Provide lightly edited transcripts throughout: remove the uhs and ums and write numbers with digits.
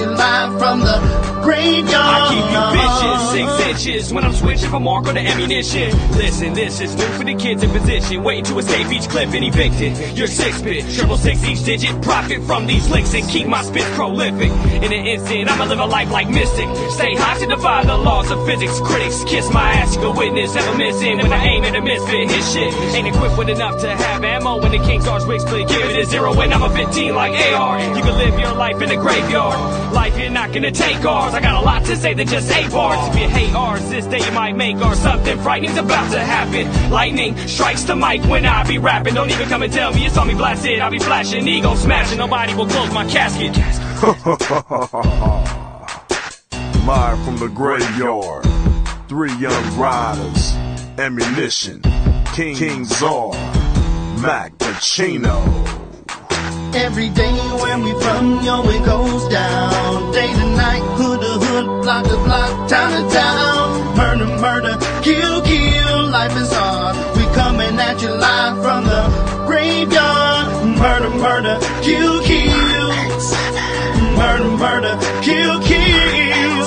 you live from the graveyard. I keep you vicious, 6 inches when I'm switching from Marco to ammunition. Listen, this is new for the kids in position, waiting to escape each clip and evicted. Your 6-bit, 666 each digit, profit from these licks and keep my spit prolific. In an instant, I'ma live a life like Mystic. Stay high to defy the laws of physics. Critics kiss my ass, you can witness, never missing. When I aim at a misfit, his shit ain't equipped with enough to have ammo. When the King's Arch wigs split, give it a 0 when I'm a 15 like AR. You can live your life in the graveyard. Life, you're not gonna take ours. I got a lot to say than just 8 bars. If you hate ours, this day you might make ours. Something frightening's about to happen. Lightning strikes the mic when I be rapping. Don't even come and tell me you saw me blasted. I'll be flashing, ego smashing. Nobody will close my casket. Live from the graveyard, 3 young riders, ammunition, King Czar, Mac Pacino. Every day where we from, yo, it goes down. Day to night, hood to hood, block to block, town to town. Murder, murder, kill, kill, life is hard. We coming at you live from the graveyard. Murder, murder, kill, kill. Murder, murder, kill, kill.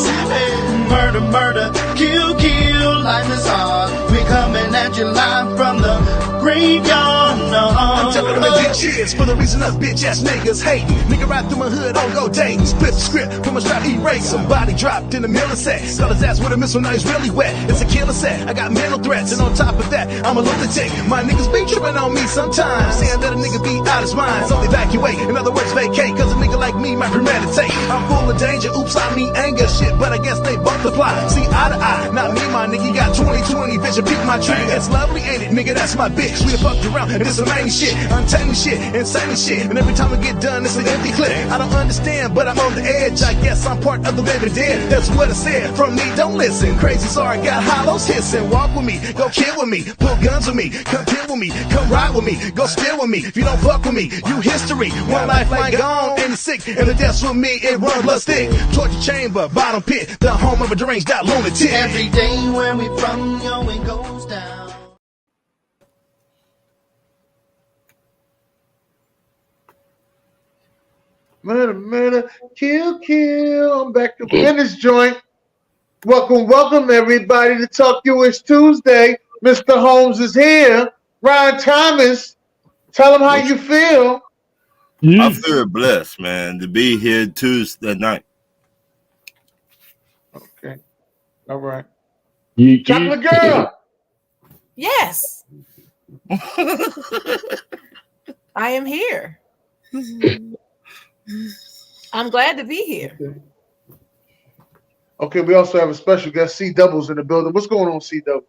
Murder, murder, kill, kill, life is hard. We coming at you live from the graveyard. I'm telling them bitches for the reason us bitch ass niggas hating. Nigga ride through my hood on go dating. Split the script from a strap erase. Somebody dropped in the middle of set. Got his ass with a missile, now he's really wet. It's a killer set. I got mental threats, and on top of that, I'm a lunatic. My niggas be tripping on me sometimes, saying that a nigga be out his mind. So evacuate, in other words, vacate. Cause a nigga like me might premeditate. I'm full of danger, oops, I mean anger. Shit, but I guess they multiply. See eye to eye, not me, my nigga. Got 20/20 vision, peek my trigger. It's lovely, ain't it, nigga? That's my bitch. We fucked around, and it's amazing shit, untamed shit, insane shit. And every time I get done, it's an empty clip. I don't understand, but I'm on the edge. I guess I'm part of the living dead. That's what I said. From me, don't listen. Crazy, sorry, got hollows hissing. Walk with me, go kill with me, pull guns with me, come kill with me, come ride with me, go steal with me. If you don't fuck with me, you history. One lifeline gone, and it's sick. And the death's with me, it run blood stick. Torture chamber, bottom pit, the home of a deranged out lunatic. Every day where we from, yo, it goes down. Murder, murder, kill, kill. I'm back to finish joint. Welcome, everybody to Talk U.S. Tuesday. Mr. Holmes is here. Ryan Thomas, tell him how you feel. I feel blessed, man, to be here Tuesday night. Okay. All right. Chocolate girl. Yes. I am here. I'm glad to be here. Okay, we also have a special guest, C Doubles, in the building. What's going on, C Doubles?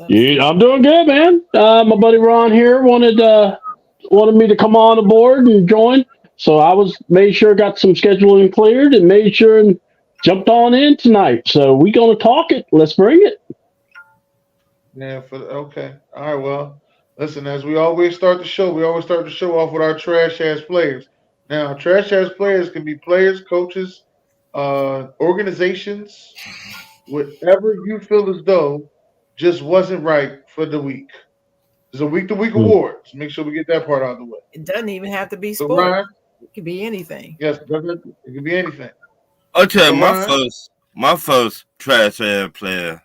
Yeah, I'm doing good, man. My buddy Ron here wanted me to come on aboard and join, so I made sure got some scheduling cleared and made sure and jumped on in tonight. So we gonna talk it. Let's bring it. Yeah. Okay. All right. Well, listen. As we always start the show, off with our trash ass players. Now, trash ass players can be players, coaches, organizations, whatever you feel as though just wasn't right for the week. There's a week-to-week awards. Make sure we get that part out of the way. It doesn't even have to be So, sports. Ryan, It could be anything. yes, it could be anything. Okay, So, my first trash ass player.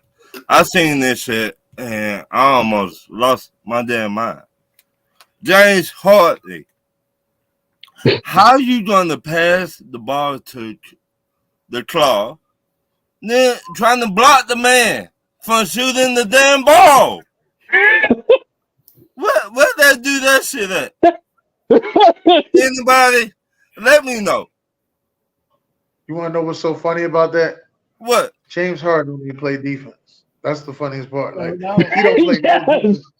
I seen this shit and I almost lost my damn mind. James Hartley. How you gonna pass the ball to the claw, then trying to block the man from shooting the damn ball? Where that do that shit at? Anybody? Let me know. You want to know what's so funny about that? What? James Harden when he played defense. That's the funniest part. Like, no. he don't play no defense.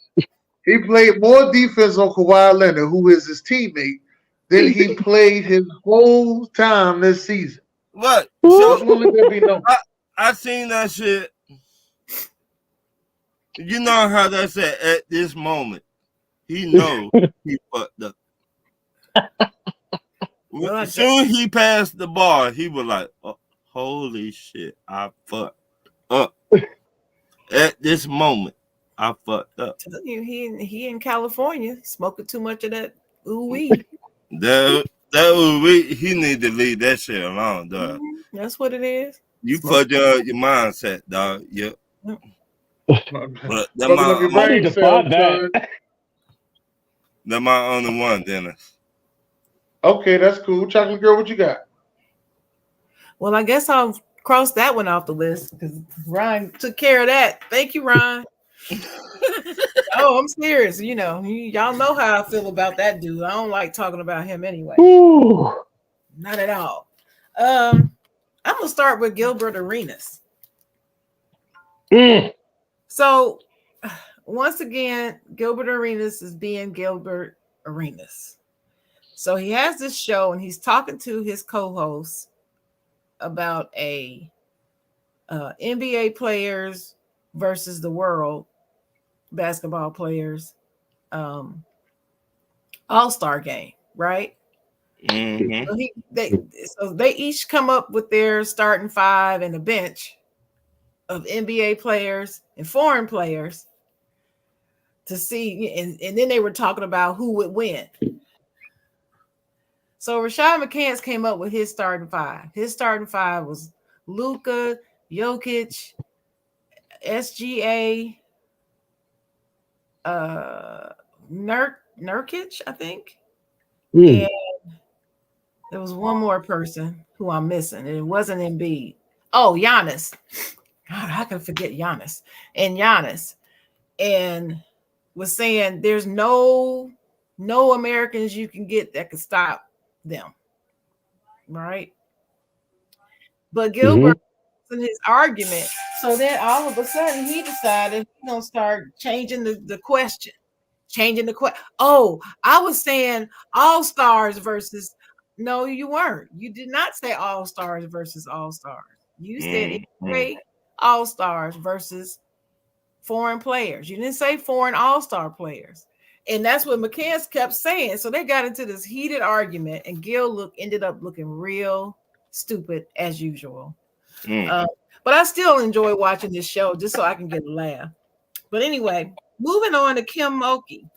He played more defense on Kawhi Leonard, who is his teammate, than he played his whole time this season. What? So, I seen that shit. You know how they say at this moment, he knows he fucked up. As soon as he passed the ball, he was like, oh, holy shit, I fucked up. At this moment, I fucked up. He in California smoking too much of that ooh-wee. There He need to leave that shit alone, dog. That's what it is. You fucked your mindset, dog. Yep. Yep. But that Fucking up your I need brain to cells, find that. son. that my only one, Dennis. Okay, that's cool. Chocolate girl, what you got? Well, I guess I'll cross that one off the list because Ryan took care of that. Thank you, Ryan. Oh, I'm serious. You know, y'all know how I feel about that dude. I don't like talking about him anyway. Ooh. Not at all. I'm gonna start with Gilbert Arenas. Mm. So, once again, Gilbert Arenas is being Gilbert Arenas. So he has this show and he's talking to his co-host about a NBA players versus the world basketball players all-star game, right? Mm-hmm. So they each come up with their starting five and a bench of NBA players and foreign players to see, and then they were talking about who would win. So Rashad McCants came up with his starting five. His starting five was Luka, Jokic, SGA, Nurkic, I think. Mm. And there was one more person who I'm missing, and it wasn't Embiid. Oh, Giannis. God, how can I forget Giannis? And Giannis, and was saying there's no Americans you can get that could stop them, right? But Gilbert in his argument, so then all of a sudden he decided he's gonna start changing the question, Oh, I was saying all stars versus. No, you weren't. You did not say all stars versus all stars. You said NBA all stars versus foreign players. You didn't say foreign all-star players. And that's what McCants kept saying. So they got into this heated argument, and Gil ended up looking real stupid as usual. But I still enjoy watching this show just so I can get a laugh. But anyway, moving on to Kim Mulkey.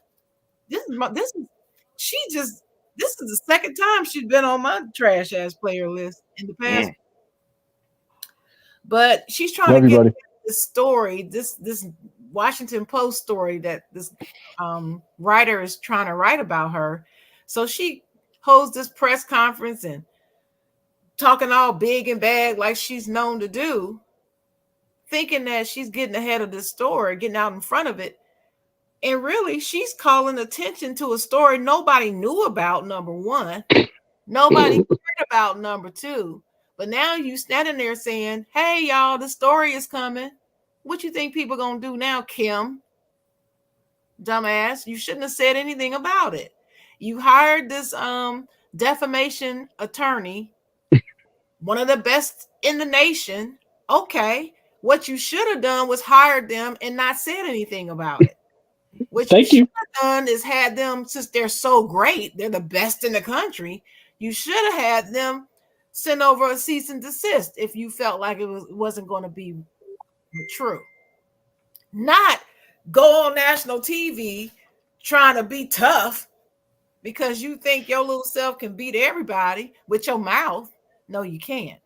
This is the second time she's been on my trash ass player list in the past. But she's trying to get this story, this Washington Post story that this writer is trying to write about her. So she holds this press conference and talking all big and bad like she's known to do, thinking that she's getting ahead of this story, getting out in front of it. And really, she's calling attention to a story nobody knew about, number one. Nobody cared about, number two. But now you standing there saying, hey, y'all, the story is coming. What you think people going to do now, Kim? Dumbass, you shouldn't have said anything about it. You hired this defamation attorney, one of the best in the nation. Okay, what you should have done was hired them and not said anything about it. What you should have done is had them, since they're so great, they're the best in the country, you should have had them send over a cease and desist if you felt like it wasn't going to be true. Not go on national TV trying to be tough because you think your little self can beat everybody with your mouth. No, you can't.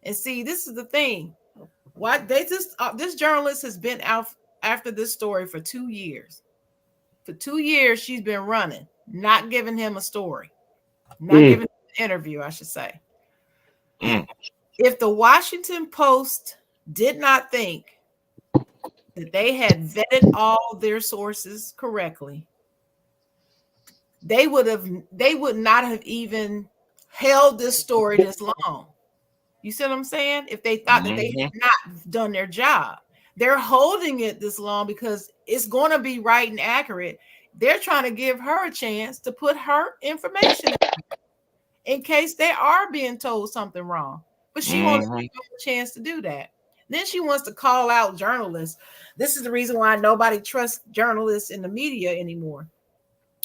And see, this is the thing. This journalist has been out after this story for 2 years. For 2 years, she's been running, not giving him a story, not giving him an interview, I should say. If the Washington Post did not think that they had vetted all their sources correctly, they would not have even held this story this long. You see what I'm saying? If they thought that they had not done their job, they're holding it this long because it's going to be right and accurate. They're trying to give her a chance to put her information in case they are being told something wrong. But she wants to give them a chance to do that. Then she wants to call out journalists. This is the reason why nobody trusts journalists in the media anymore.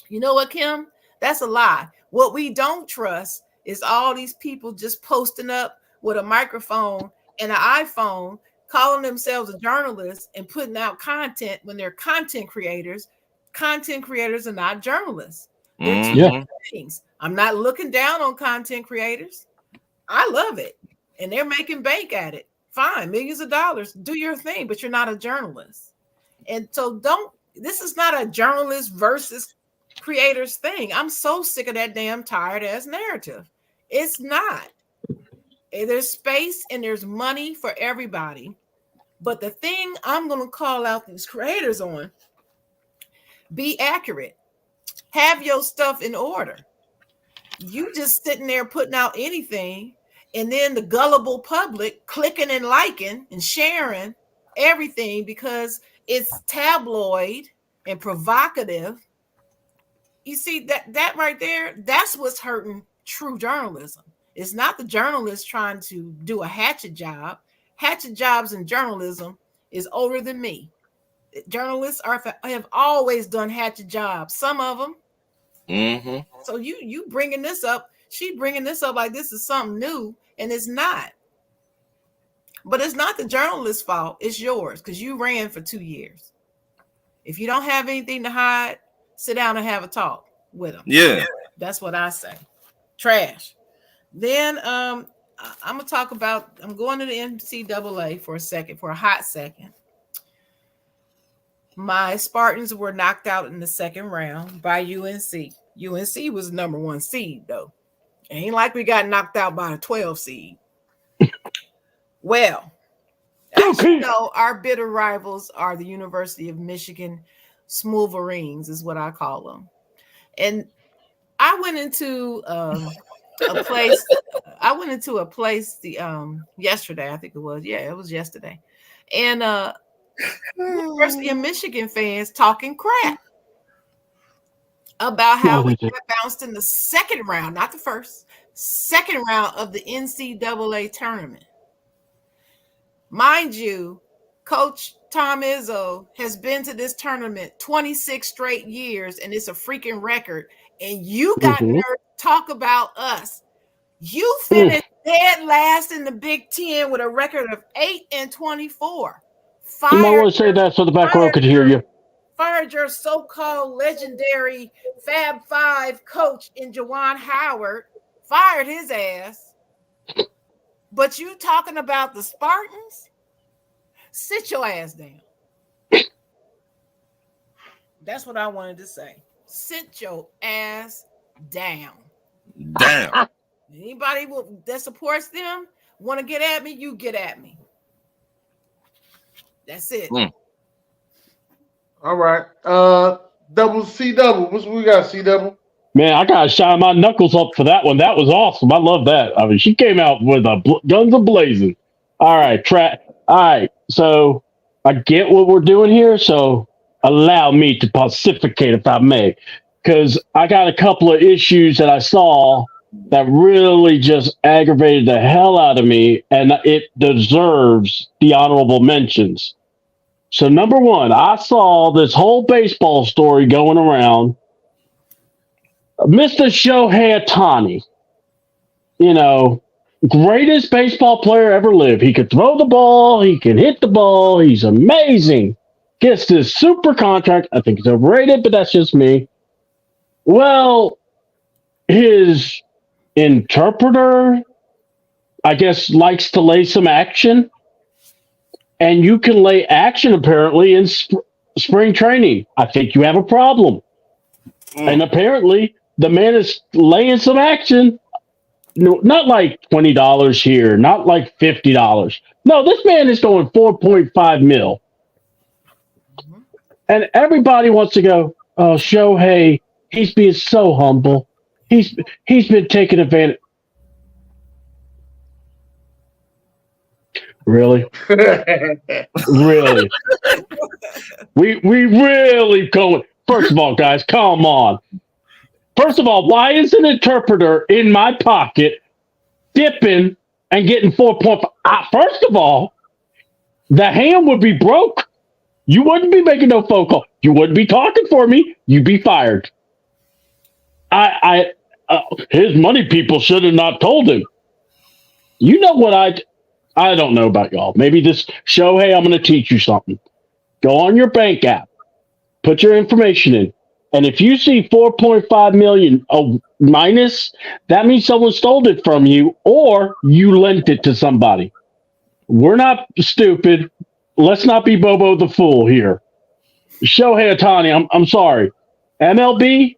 You know what, Kim? That's a lie. What we don't trust is all these people just posting up with a microphone and an iPhone, calling themselves a journalist and putting out content when they're content creators. Content creators are not journalists. They're two things. I'm not looking down on content creators. I love it. And they're making bank at it. Fine, millions of dollars. Do your thing, but you're not a journalist. And so this is not a journalist versus creators thing. I'm so sick of that damn tired ass narrative. It's not. There's space and there's money for everybody. But the thing I'm going to call out these creators on, be accurate. Have your stuff in order. You just sitting there putting out anything, and then the gullible public clicking and liking and sharing everything because it's tabloid and provocative. You see that right there, that's what's hurting true journalism. It's not the journalist trying to do a hatchet job. Hatchet jobs in journalism is older than me. Journalists have always done hatchet jobs. Some of them. Mm-hmm. So you bringing this up, she bringing this up like this is something new, and it's not. But it's not the journalist's fault. It's yours because you ran for 2 years. If you don't have anything to hide, sit down and have a talk with them. Yeah. That's what I say. Trash. Then I'm going to talk about, I'm going to the NCAA for a hot second. My Spartans were knocked out in the second round by UNC. UNC was the number 1 seed, though. Ain't like we got knocked out by a 12 seed. Well, as you know, our bitter rivals are the University of Michigan Smooverines, is what I call them. And I went into a place. Yesterday, I think it was. Yeah, it was yesterday. And University of Michigan fans talking crap about how we got bounced in the second round, not the first, second round of the NCAA tournament. Mind you, Coach Tom Izzo has been to this tournament 26 straight years, and it's a freaking record. And you got nerve to talk about us. You finished dead last in the Big Ten with a record of 8-24. You might want to say that so the back row could hear you. Fired your so-called legendary Fab Five coach in Juwan Howard. Fired his ass. But you talking about the Spartans? Sit your ass down. That's what I wanted to say. Sit your ass down. Damn. Anybody that supports them want to get at me, you get at me. That's it. All right. Double C double. What we got, C double? Man, I gotta shine my knuckles up for that one. That was awesome. I love that. I mean, she came out with guns a-blazing. All right, all right. So I get what we're doing here. So allow me to pontificate, if I may, because I got a couple of issues that I saw that really just aggravated the hell out of me, and it deserves the honorable mentions. So number one, I saw this whole baseball story going around. Mr. Shohei Ohtani, greatest baseball player ever lived. He could throw the ball. He can hit the ball. He's amazing. Gets this super contract. I think it's overrated, but that's just me. Well, his interpreter, I guess, likes to lay some action. And you can lay action, apparently, in spring training. I think you have a problem. And apparently, the man is laying some action. No, not like $20 here, not like $50. No, this man is going 4.5 mil. And everybody wants to go, oh, Shohei, he's being so humble. He's been taken advantage. Really? Really? We really going. First of all, guys, come on. First of all, why is an interpreter in my pocket dipping and getting 4.5? First of all, the hand would be broke. You wouldn't be making no phone call. You wouldn't be talking for me. You'd be fired. His money people should have not told him. You know what I don't know about y'all. Maybe this Shohei, I'm going to teach you something. Go on your bank app. Put your information in. And if you see 4.5 million minus, that means someone stole it from you or you lent it to somebody. We're not stupid. Let's not be Bobo the Fool here. Shohei Ohtani, I'm sorry. MLB,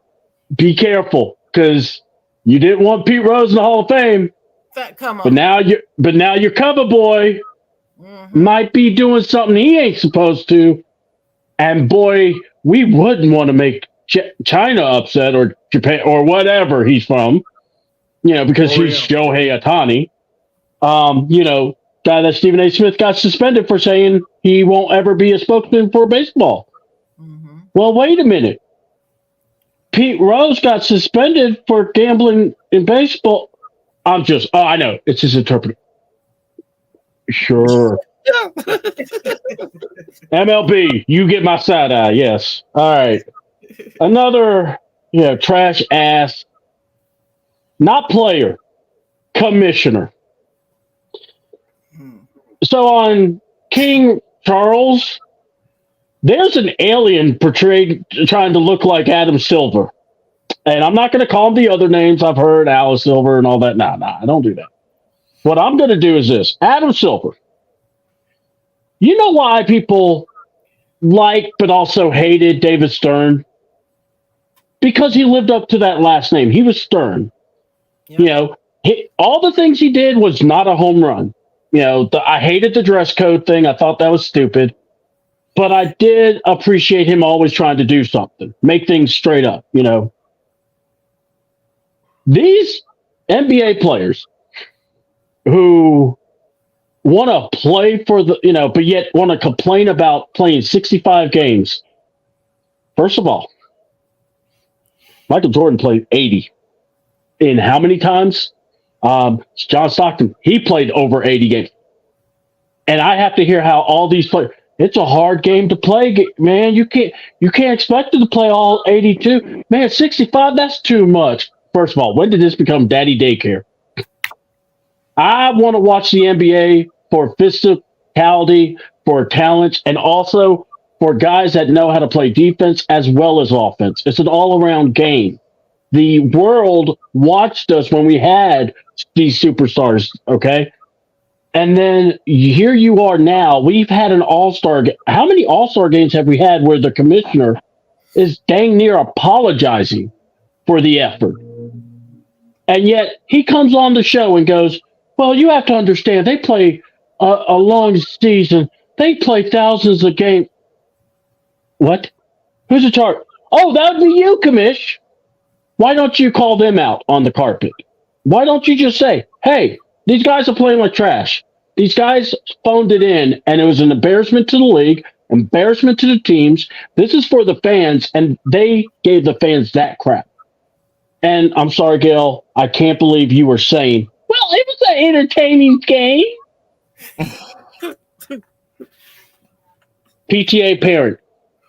be careful because you didn't want Pete Rose in the Hall of Fame. Come on. But now your cover boy might be doing something he ain't supposed to. And boy, we wouldn't want to make China upset or Japan or whatever he's from, because he's Shohei Ohtani. Guy that Stephen A. Smith got suspended for saying he won't ever be a spokesman for baseball. Mm-hmm. Well, wait a minute. Pete Rose got suspended for gambling in baseball. I know. It's his interpretation. Sure. MLB, you get my side eye. Yes. All right. Another, trash ass, not player, commissioner. So on King Charles, there's an alien portrayed trying to look like Adam Silver. And I'm not going to call him the other names I've heard, Alice Silver and all that. Nah, I don't do that. What I'm going to do is this. Adam Silver. You know why people like but also hated David Stern? Because he lived up to that last name. He was Stern. Yep. All the things he did was not a home run. I hated the dress code thing. I thought that was stupid. But I did appreciate him always trying to do something, make things straight up, These NBA players who want to play for but yet want to complain about playing 65 games. First of all, Michael Jordan played 80. In how many times? John Stockton, he played over 80 games. And I have to hear how all these players, it's a hard game to play, man. You can't expect them to play all 82. Man, 65, that's too much. First of all, when did this become daddy daycare? I want to watch the NBA for physicality, for talent, and also for guys that know how to play defense as well as offense. It's an all-around game. The world watched us when we had these superstars, okay? And then here you are now. We've had an all-star. How many all-star games have we had where the commissioner is dang near apologizing for the effort? And yet he comes on the show and goes, well, you have to understand, they play a long season. They play thousands of games. What? Who's in charge? Oh, that would be you, Commish. Why don't you call them out on the carpet? Why don't you just say, hey, these guys are playing like trash. These guys phoned it in, and it was an embarrassment to the league, embarrassment to the teams. This is for the fans, and they gave the fans that crap. And I'm sorry, Gail, I can't believe you were saying, well, it was an entertaining game. PTA parent,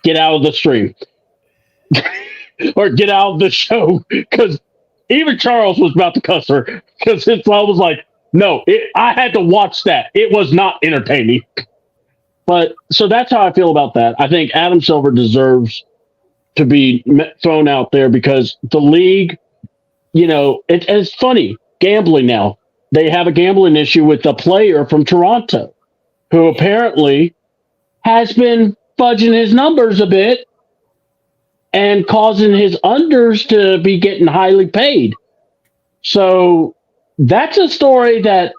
get out of the stream. Or get out of the show, because even Charles was about to cuss her, because I was like, no, I had to watch that. It was not entertaining. But so that's how I feel about that. I think Adam Silver deserves to be thrown out there because the league, it's funny, gambling now. They have a gambling issue with a player from Toronto who apparently has been fudging his numbers a bit and causing his unders to be getting highly paid. So that's a story that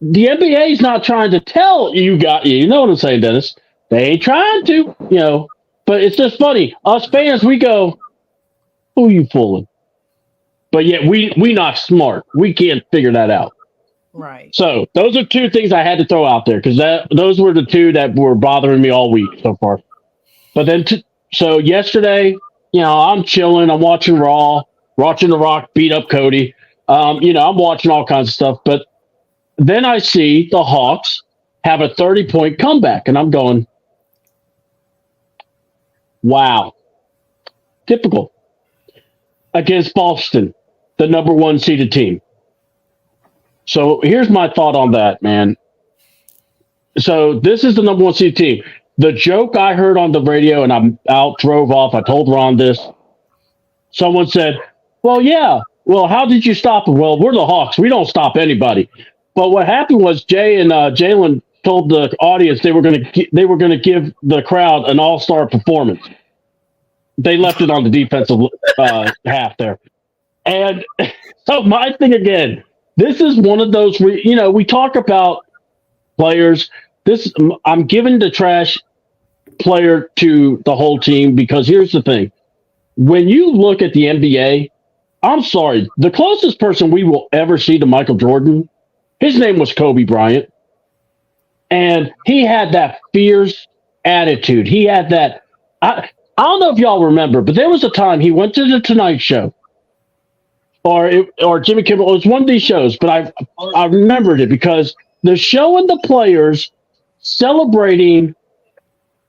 the NBA is not trying to tell you. You know what I'm saying, Dennis? They ain't trying to, but it's just funny. Us fans, we go, who you fooling? But yet we not smart. We can't figure that out. Right. So those are two things I had to throw out there because those were the two that were bothering me all week so far. But then, so yesterday, I'm chilling. I'm watching Raw, watching The Rock beat up Cody. I'm watching all kinds of stuff. But then I see the Hawks have a 30-point comeback, and I'm going, wow. Typical. Against Boston, the number one seeded team. So here's my thought on that, man. So this is the number one seeded team. The joke I heard on the radio, and I'm out, drove off. I told Ron this. Someone said, "Well, yeah. Well, how did you stop them?" Well, we're the Hawks. We don't stop anybody. But what happened was Jay and Jalen told the audience they were going to give the crowd an all-star performance. They left it on the defensive half there. And so my thing again, this is one of those we talk about players. I'm giving the trash player to the whole team because here's the thing. When you look at the NBA, I'm sorry, the closest person we will ever see to Michael Jordan, his name was Kobe Bryant. And he had that fierce attitude. He had that. I don't know if y'all remember, but there was a time he went to the Tonight Show or Jimmy Kimmel. It was one of these shows, but I remembered it because they're showing the players celebrating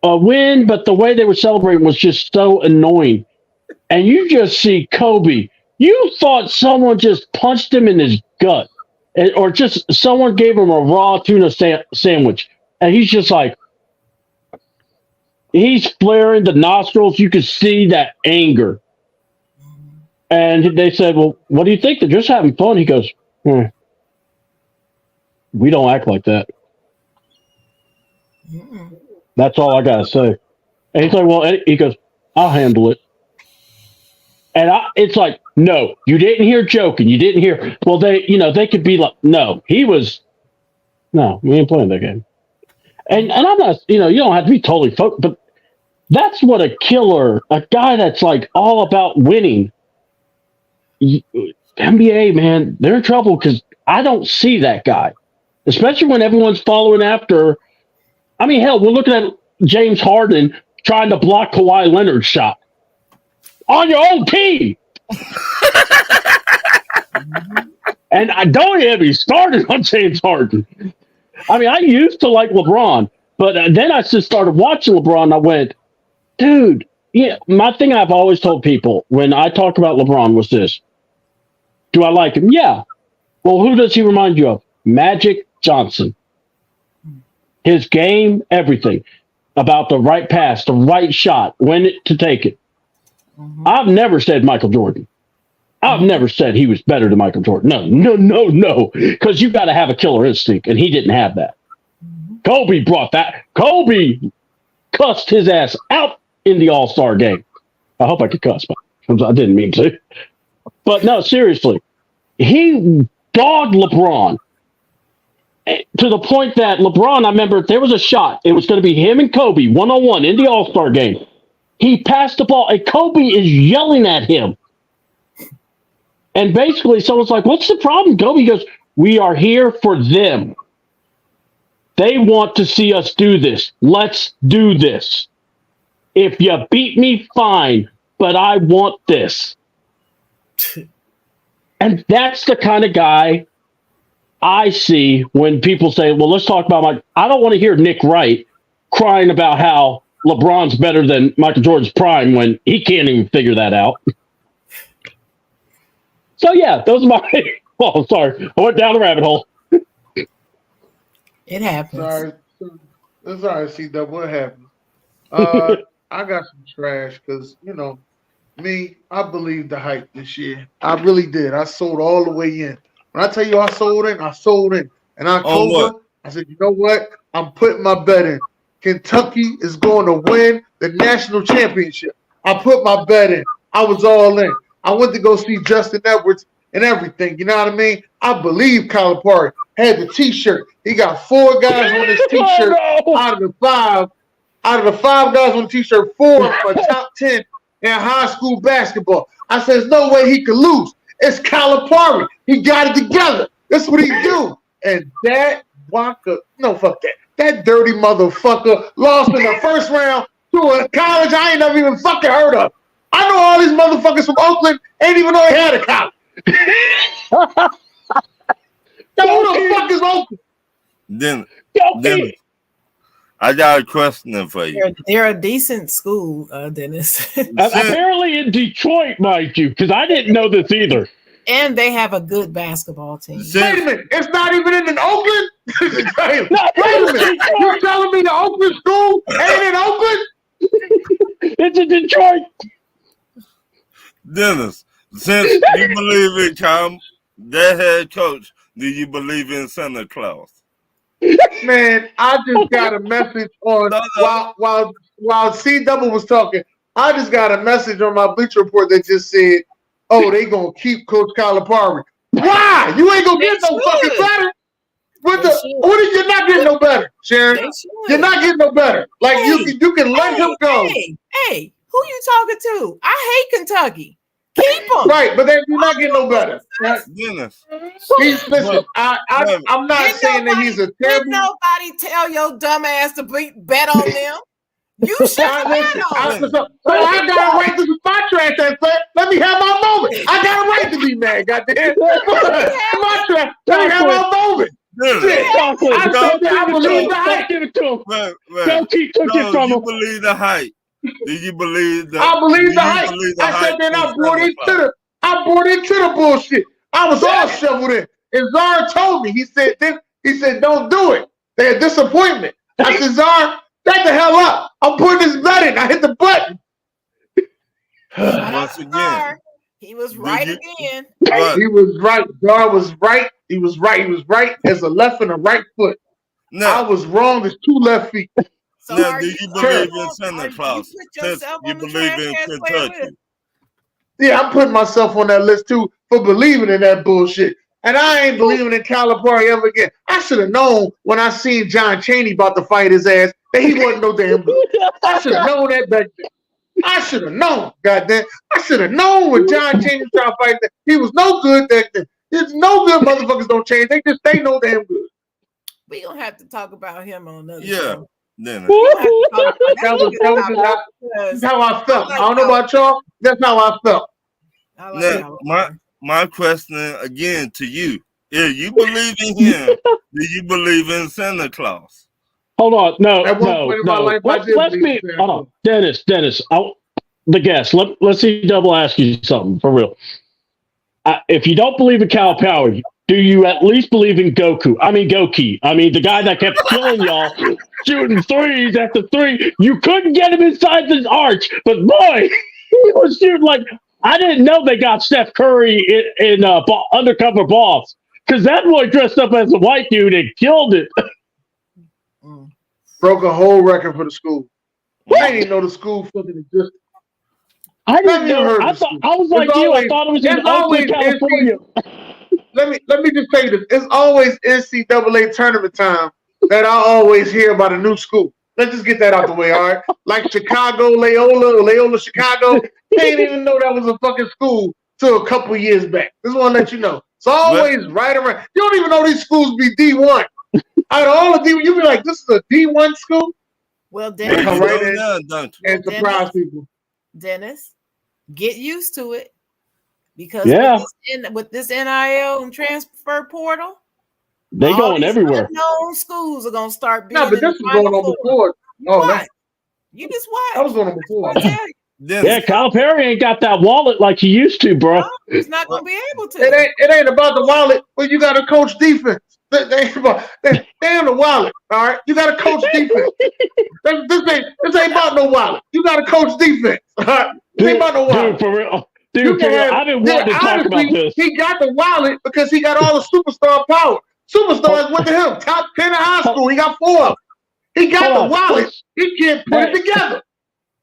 a win, but the way they were celebrating was just so annoying. And you just see Kobe. You thought someone just punched him in his gut. Or just someone gave him a raw tuna sandwich. And he's just like, he's flaring the nostrils. You could see that anger. And they said, well, what do you think? They're just having fun. He goes, we don't act like that. That's all I got to say. And he's like, well, he goes, I'll handle it. And it's like, no, you didn't hear joking. You didn't hear. Well, they could be like, no, we ain't playing that game. And I'm not, you don't have to be totally focused, but that's what a guy that's like all about winning. NBA, man, they're in trouble because I don't see that guy, especially when everyone's following after. I mean, hell, we're looking at James Harden trying to block Kawhi Leonard's shot. On your own team. And I don't get me started on James Harden. I mean, I used to like LeBron, but then I just started watching LeBron and I went, dude, yeah. My thing I've always told people when I talk about LeBron was this. Do I like him? Yeah. Well, who does he remind you of? Magic Johnson. His game, everything. About the right pass, the right shot, when to take it. I've never said Michael Jordan. I've never said he was better than Michael Jordan. No. Because you got to have a killer instinct, and he didn't have that. Kobe brought that. Kobe cussed his ass out in the All-Star game. I hope I could cuss, but I didn't mean to. But no, seriously. He dogged LeBron to the point that LeBron, I remember there was a shot. It was going to be him and Kobe, one-on-one in the All-Star game. He passed the ball, and Kobe is yelling at him. And basically, someone's like, what's the problem, Kobe? He goes, we are here for them. They want to see us do this. Let's do this. If you beat me, fine, but I want this. And that's the kind of guy I see when people say, well, let's talk about I don't want to hear Nick Wright crying about how LeBron's better than Michael Jordan's prime when he can't even figure that out. So, yeah, those are my... Oh, sorry. I went down the rabbit hole. It happens. Sorry. It's all right, C-Double. What happened? I got some trash because, me, I believed the hype this year. I really did. I sold all the way in. When I tell you I sold in, I sold in. In October, I said, you know what? I'm putting my bet in. Kentucky is going to win the national championship. I put my bet in. I was all in. I went to go see Justin Edwards and everything. You know what I mean? I believe Calipari had the T-shirt. He got 4 guys on his T-shirt out of the 5. Out of the 5 guys on the T-shirt, 4 are top 10 in high school basketball. I said, there's no way he could lose. It's Calipari. He got it together. That's what he do. And that Waka, no, fuck that. That dirty motherfucker lost in the first round to a college I ain't never even fucking heard of. I know all these motherfuckers from Oakland ain't even know they had a college. Who the fuck is Oakland? Then I got a question for you. They're a decent school, Dennis. Apparently in Detroit, mind you, because I didn't know this either. And they have a good basketball team. Wait a minute. It's not even in Oakland? Wait a minute. You're telling me the Oakland school ain't to Detroit. Dennis, since you believe in that head coach, do you believe in Santa Claus? Man, I just got a message on while C Double was talking. I just got a message on my Bleacher Report that just said, "Oh, they gonna keep Coach Calipari." Why? You ain't gonna get no fucking better. What if you're not getting no better, Sharon? You're not getting no better. Like you can let him go. Hey, who you talking to? I hate Kentucky. Keep him. Right, but then you're not getting no better. Dennis. Listen, I'm not saying that he's a terrible. Did nobody tell your dumb ass to bet on them? You should bet on them. So I got a right to my trash and say, let me have my moment. I got a right to be mad, goddamn. My trash. Let me have my moment. I believe the hype. Give it to him. Don't keep it from him. You believe the hype. Do you believe I believe the hype. I said that I bought into the bullshit. I was all shoveled in. And Czar told me, he said, don't do it. They're a disappointment. I said, Czar, shut the hell up. I'm putting this bet in. I hit the button. Once again. He was right again. He was right. Czar was right. He was right. He was right as a left and a right foot. No. I was wrong as two left feet. So now, do you believe in Santa Claus? You believe in Kentucky? Yeah, I'm putting myself on that list too for believing in that bullshit. And I ain't believing in Calipari ever again. I should have known when I seen John Chaney about to fight his ass that he wasn't no damn good. I should have known that back then. I should have known, goddamn. I should have known when John Chaney was trying to fight that he was no good back then. It's no good motherfuckers don't change. They just stay no damn good. We gonna have to talk about him on another show. That was how I felt. I don't know about y'all. That's how I felt. Now, my question again to you: if you believe in him, do you believe in Santa Claus? Hold on, no. Let's be. Hold on, Dennis. The guest. Let's see. Double ask you something for real. If you don't believe in Calipari, do you at least believe in Goku? I mean Goki. I mean the guy that kept killing y'all, shooting threes after three. You couldn't get him inside the arch, but boy, he was shooting like I didn't know they got Steph Curry in Undercover Boss because that boy dressed up as a white dude and killed it. Broke a whole record for the school. I didn't even know the school fucking existed. I didn't know. I was like you. I thought it was in Oakland, California. Let me just tell you this. It's always NCAA tournament time that I always hear about a new school. Let's just get that out the way, all right? Like Chicago, Loyola, Chicago. They didn't even know that was a fucking school till a couple years back. Just want to let you know. It's always right around. You don't even know these schools be D1. Out of all of D1, you be like, this is a D1 school? Well, Dennis, come right in and surprise people. Dennis, get used to it. Because with this NIL and transfer portal, they going everywhere. Known schools are gonna start being. No, but this is going on before. You just watch. That was going on before. Yeah, Calipari ain't got that wallet like he used to, bro. No, he's not gonna be able to. It ain't about the wallet, but you got to coach defense. They ain't the wallet. All right, you got to coach defense. This ain't about no wallet. You got to coach defense. All right, this ain't about no wallet. Dude, for real. I didn't want to talk about this. He got the wallet because he got all the superstar power. Superstars went to him. Top 10 in high school. He got 4 of them. He got the wallet. He can't put it together.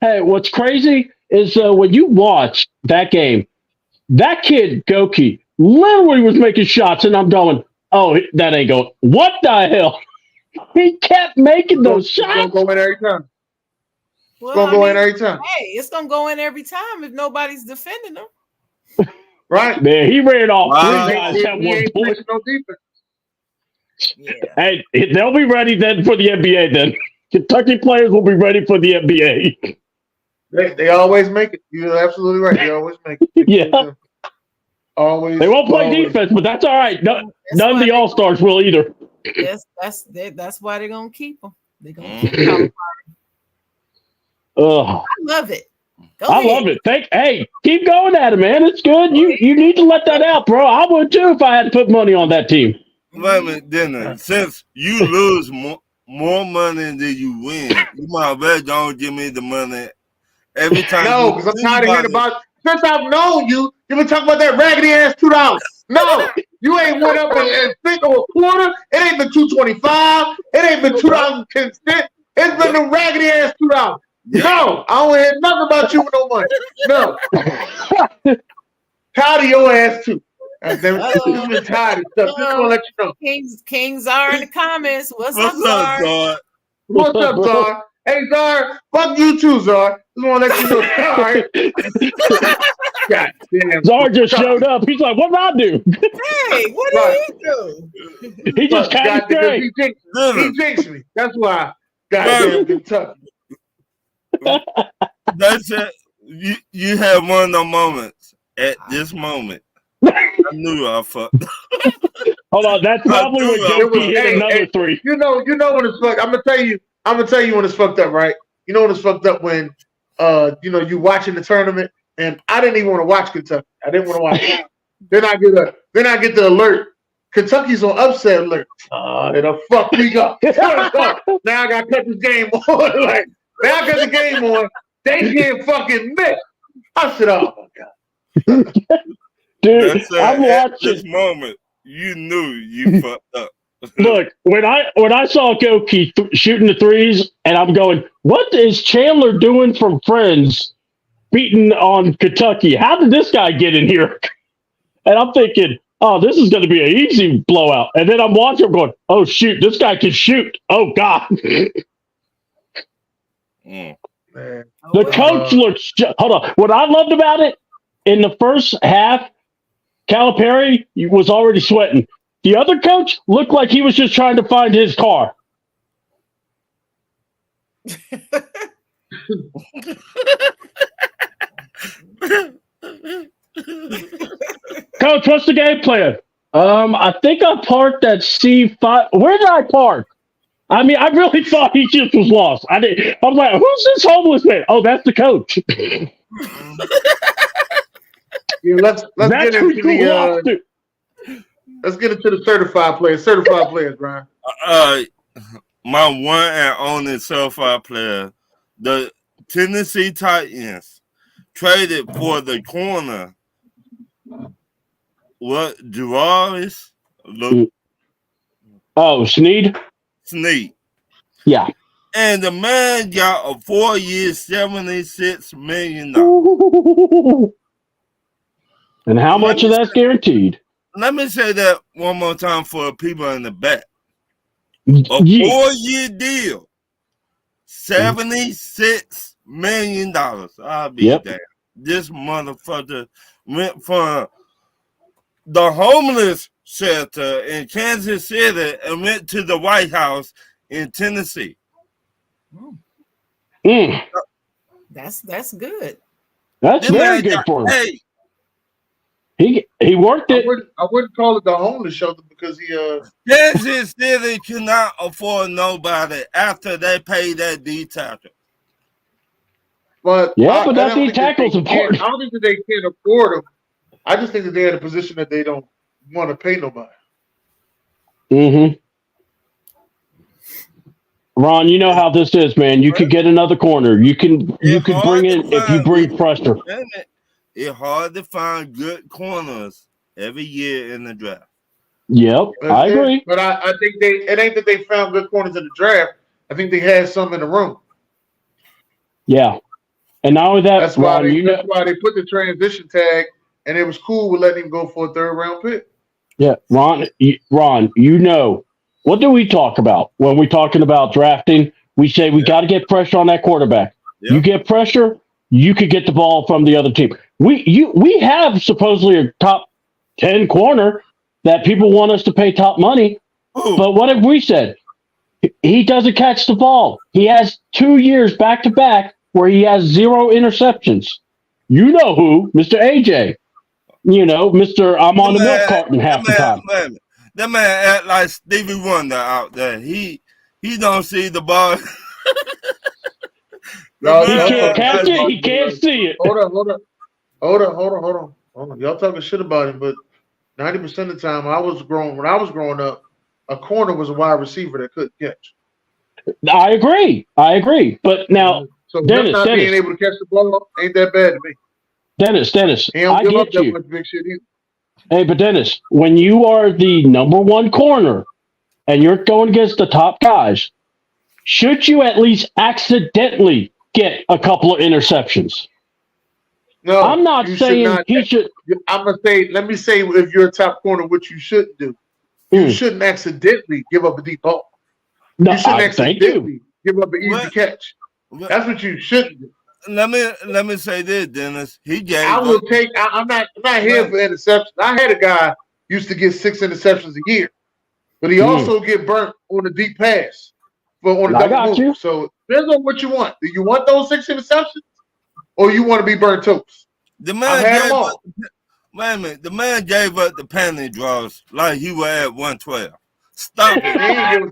Hey, what's crazy is when you watch that game, that kid, Goki, literally was making shots, and I'm going, oh, that ain't going. What the hell? He kept making those shots. It's going to go in every time. It's going to go in every time. Hey, it's going to go in every time if nobody's defending him. Right. Man, he ran off 3 guys at one point. No defense. Yeah. Hey, they'll be ready then for the NBA then. Kentucky players will be ready for the NBA. They always make it. You're absolutely right. They always make it. Yeah. Always. They won't play defense, but that's all right. None of the All-Stars will either. Yes, that's why they're going to keep them. They're going to keep them. I love it. Love it. Hey, keep going at it, man. It's good. You need to let that out, bro. I would too if I had to put money on that team. Wait a minute, Dennis. Since you lose more money than you win, you might well don't give me the money every time. No, because I'm tired of hearing about. Since I've known you, you've been talking about that raggedy ass $2. No, you ain't went up and think of a quarter. It ain't been $2.25. It ain't been $2.10. It's been the raggedy ass $2. No, I don't hear nothing about you with no money. No. Tired of your ass too. I've been tired of stuff. Just want to let you know. King Czar in the comments. What's up, Czar? Czar? What's up, Czar? Hey, Czar. Fuck you too, Czar. Just want to let you know. All right. God damn. Czar just showed up. He's like, what did I do? Hey, what did he do? He just kind of straight. He jinxed me. That's why. Goddamn Kentucky. That's it. You had one of the moments at this moment. I knew I fucked. Hold on, that's probably when Jokie hit another 3. You know when it's fucked. I'm gonna tell you when it's fucked up, right? You know when it's fucked up when you watching the tournament and I didn't even want to watch Kentucky. I didn't want to watch it. Then I get the alert. Kentucky's on upset alert. It'll fuck me up. Now I gotta cut this game on. Like now I cut the game on. They can't fucking miss. I said, oh my God. Dude, I'm watching this moment. You knew you fucked up. Look, when I saw Goki shooting the threes, and I'm going, what is Chandler doing from Friends beating on Kentucky? How did this guy get in here? And I'm thinking, oh, this is going to be an easy blowout. And then I'm watching him going, oh, shoot, this guy can shoot. Oh, God. The coach looks, hold on. What I loved about it, in the first half, Calipari was already sweating. The other coach looked like he was just trying to find his car. Coach, what's the game plan? I think I parked at C5. Where did I park? I mean, I really thought he just was lost. I was like, who's this homeless man? Oh, that's the coach. Yeah, let's get into the certified players. Certified players, Brian. My one and only certified player, the Tennessee Titans traded for the corner. What Gerardis? Oh, Snead. Yeah. And the man got a 4-year, $76 million. And how much of that's guaranteed? Let me say that one more time for people in the back. A 4-year deal, $76 million. I'll be damned. This motherfucker went from the homeless shelter in Kansas City and went to the White House in Tennessee. That's good. That's very good for him. Hey, he worked it. I wouldn't call it the homeless shelter because he Kansas City cannot afford nobody after they pay that D tackle. But but that D tackle's important. I don't think that they can't afford them. I just think that they're in a position that they don't want to pay nobody. Mm-hmm. Ron, you know how this is, man. You could get another corner. You can bring in if you bring pressure. It's hard to find good corners every year in the draft. Yep, I agree. But I think it ain't that they found good corners in the draft. I think they had some in the room. Yeah. And not only that, that's why they put the transition tag, and it was cool with letting him go for a 3rd round pick. Yeah, Ron, you know, what do we talk about when we're talking about drafting? We say we got to get pressure on that quarterback. Yep. You get pressure, you could get the ball from the other team. We have supposedly a top 10 corner that people want us to pay top money. Ooh. But what have we said? He doesn't catch the ball. He has 2 years back to back where he has 0 interceptions. You know who? Mr. AJ. You know, Mr. I'm on the milk carton half the time. That man act like Stevie Wonder out there. He don't see the ball. No, he can't catch it. He can't see it. Hold on. Y'all talking shit about him, but 90% of the time when I was growing up, a corner was a wide receiver that couldn't catch. I agree. But now So Dennis, not being able to catch the ball ain't that bad to me. Dennis, He don't I give up get that you. much big shit either. Hey, but Dennis, when you are the number one corner and you're going against the top guys, should you at least accidentally get a couple of interceptions? No, I'm not saying he should. I'm gonna say, let me say, if you're a top corner, what you shouldn't do. You shouldn't accidentally give up a deep ball. No, you shouldn't thank you. accidentally give up an easy catch. That's what you shouldn't do. Let me say this, Dennis. He gave. I'm not here for interceptions. I had a guy used to get 6 interceptions a year, but he also get burnt on a deep pass on a double move. So it depends on what you want. Do you want those 6 interceptions, or you want to be burnt toast? The man gave up. Wait a minute. The man gave up the penalty draws like he was at 112. Stop it.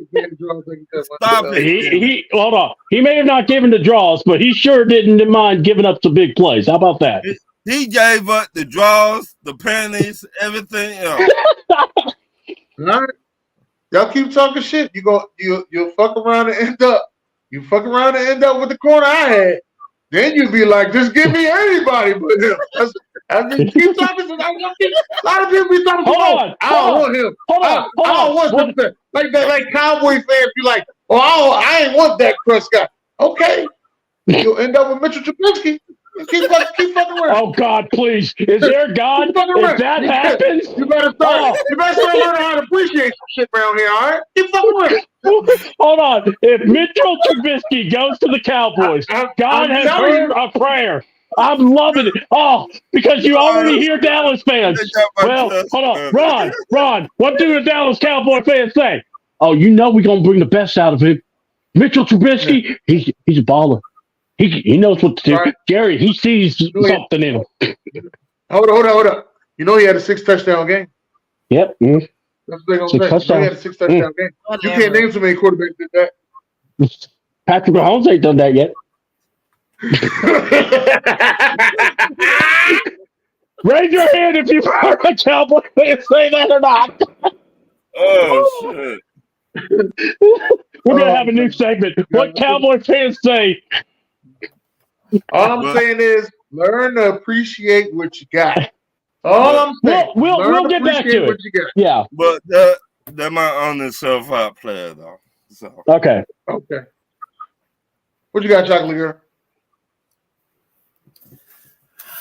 Stop it. He hold on. He may have not given the draws, but he sure didn't mind giving up some big plays. How about that? He gave up the draws, the pennies, everything else. All right. Y'all keep talking shit. You'll fuck around and end up. You fuck around and end up with the corner I had. Then you'd be like, just give me anybody but him. I mean, keep talking. A lot of people be talking about, I don't want him. I don't want him. Like that, like Cowboy fans be like, I ain't want that Prescott. Okay. You'll end up with Mitchell Trubisky. Keep fucking around. Oh God, please! Is there God? If that happens, you better start. You better start learning how to appreciate some shit around here. All right, keep fucking around. Hold on. If Mitchell Trubisky goes to the Cowboys, God has heard a prayer. I'm loving it. Oh, because you already hear Dallas fans. Well, hold on, Ron. What do the Dallas Cowboy fans say? Oh, you know we're gonna bring the best out of him. Mitchell Trubisky, he's a baller. He knows what to do. Right. Gary, he sees something in him. Hold up. You know he had a 6 touchdown game. Yep. That's what they're gonna say. You know he had a 6 touchdown game. You can't name so many quarterbacks that did that. Patrick Mahomes ain't done that yet. Raise your hand if you've heard a Cowboy fan say that or not. Oh shit. We're gonna have a new segment. What Cowboy fans say. All I'm saying is learn to appreciate what you got. All I'm saying. We'll get back to it. Yeah. But that might own himself out player though. So Okay. What you got, Chocolate Girl?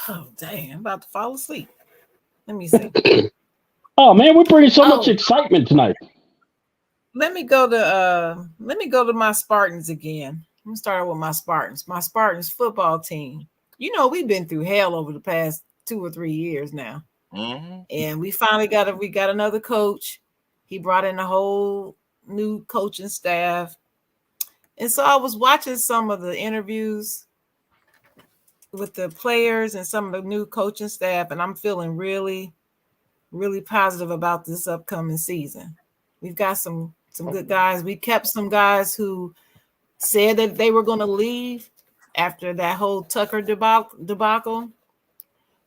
Oh dang, I'm about to fall asleep. Let me see. Oh man, we're bringing so much excitement tonight. Let me go to my Spartans again. Let me start with my Spartans. My Spartans football team. You know, we've been through hell over the past 2 or 3 years now. Mm-hmm. And we finally got another coach. He brought in a whole new coaching staff. And so I was watching some of the interviews with the players and some of the new coaching staff, and I'm feeling really, really positive about this upcoming season. We've got some good guys. We kept some guys who said that they were going to leave after that whole Tucker debacle.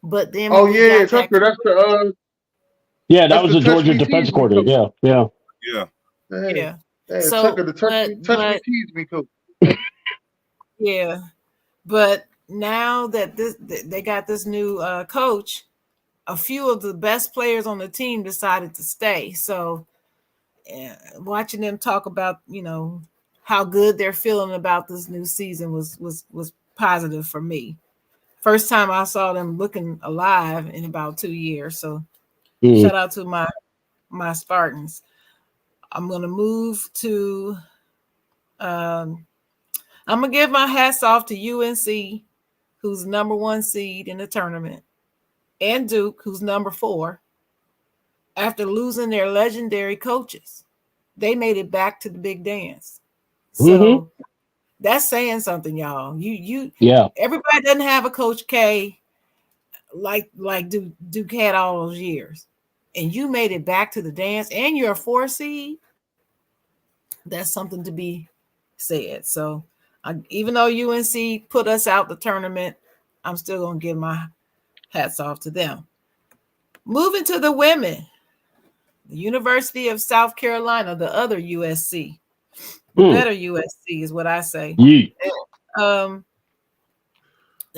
But then Tucker, that's the that was the Georgia defense coordinator. Yeah. Hey, so Tucker, the touch me, tease me coach. Yeah. But now that they got this new coach, a few of the best players on the team decided to stay. So watching them talk about, how good they're feeling about this new season was positive for me. First time I saw them looking alive in about 2 years. So shout out to my Spartans. I'm going to move to I'm going to give my hats off to UNC, who's number 1 seed in the tournament, and Duke, who's number 4. After losing their legendary coaches, they made it back to the big dance. So that's saying something, y'all. Everybody doesn't have a Coach K like Duke had all those years. And you made it back to the dance and you're a 4 seed. That's something to be said. So even though UNC put us out the tournament, I'm still going to give my hats off to them. Moving to the women, the University of South Carolina, the other USC. Better USC is what I say.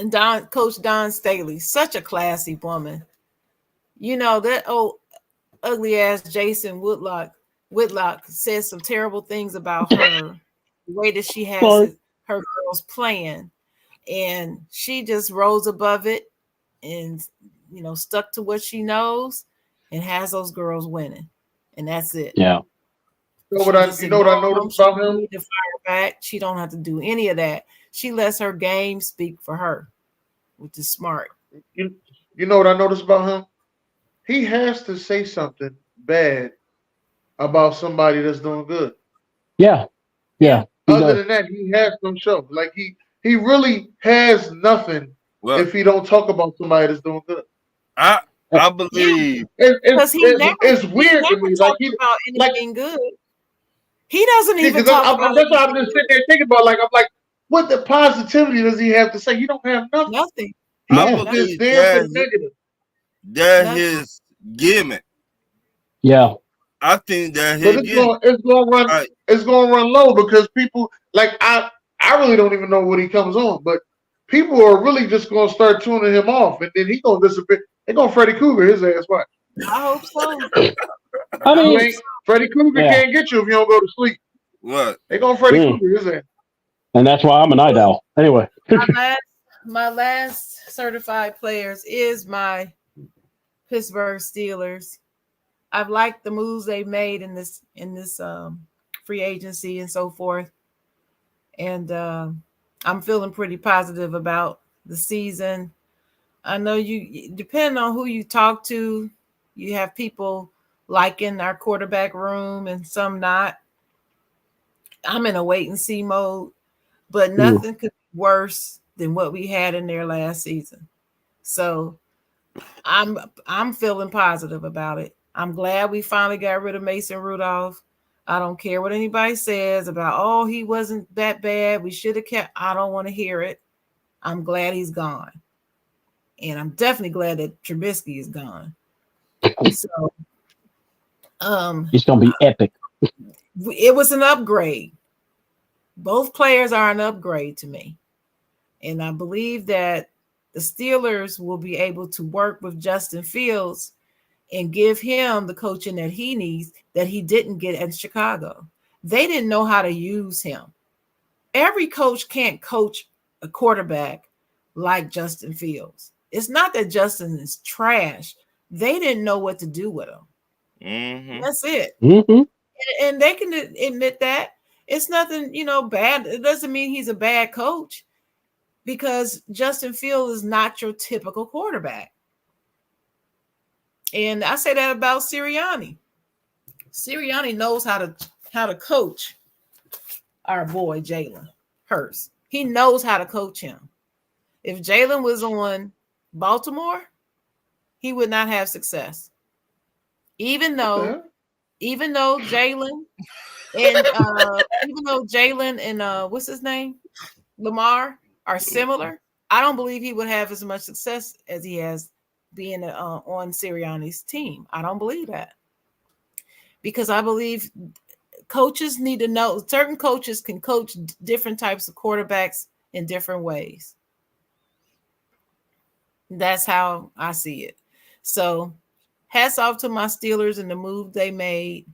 And Coach Don Staley, such a classy woman. You know, that old ugly ass Jason Whitlock says some terrible things about her, the way that she has her girls playing. And she just rose above it and, you know, stuck to what she knows and has those girls winning. And that's it. Yeah. You know what I noticed about him? To fire back. She don't have to do any of that. She lets her game speak for her, which is smart. You know what I noticed about him? He has to say something bad about somebody that's doing good. Yeah. Other than that, he has no show. Like he really has nothing if he don't talk about somebody that's doing good. I believe it's weird to me. Like about anything good. He doesn't even talk about. That's why I'm just sitting there thinking about. I'm like, what the positivity does he have to say? You don't have nothing. Nothing. I believe that's his gimmick. Yeah. I think that it's gonna run low because people like I really don't even know what he comes on, but people are really just gonna start tuning him off, and then he gonna disappear. They're gonna Freddy Krueger his ass. Watch. I hope so. I mean, Freddy Krueger can't get you if you don't go to sleep. What? They're gonna Freddy Krueger his ass. And that's why I'm a night owl. Anyway. my last certified players is my Pittsburgh Steelers. I've liked the moves they've made in this free agency and so forth. And I'm feeling pretty positive about the season. I know you depending on who you talk to, you have people liking our quarterback room and some not. I'm in a wait and see mode, but nothing could be worse than what we had in there last season. So I'm feeling positive about it. I'm glad we finally got rid of Mason Rudolph. I don't care what anybody says about, he wasn't that bad. We should have kept. I don't want to hear it. I'm glad he's gone. And I'm definitely glad that Trubisky is gone. So it's gonna be epic. It was an upgrade. Both players are an upgrade to me. And I believe that the Steelers will be able to work with Justin Fields and give him the coaching that he needs that he didn't get at Chicago. They didn't know how to use him. Every coach can't coach a quarterback like Justin Fields. It's not that Justin is trash. They didn't know what to do with him. Mm-hmm. That's it. Mm-hmm. And they can admit that. It's nothing, bad. It doesn't mean he's a bad coach because Justin Fields is not your typical quarterback. And I say that about Sirianni. Sirianni knows how to coach our boy Jalen Hurts. He knows how to coach him. If Jalen was on Baltimore, he would not have success. Even though Jalen and what's his name? Lamar are similar, I don't believe he would have as much success as he has being on Sirianni's team. I don't believe that. Because I believe coaches need to know, certain coaches can coach different types of quarterbacks in different ways. That's how I see it. So hats off to my Steelers and the move they made.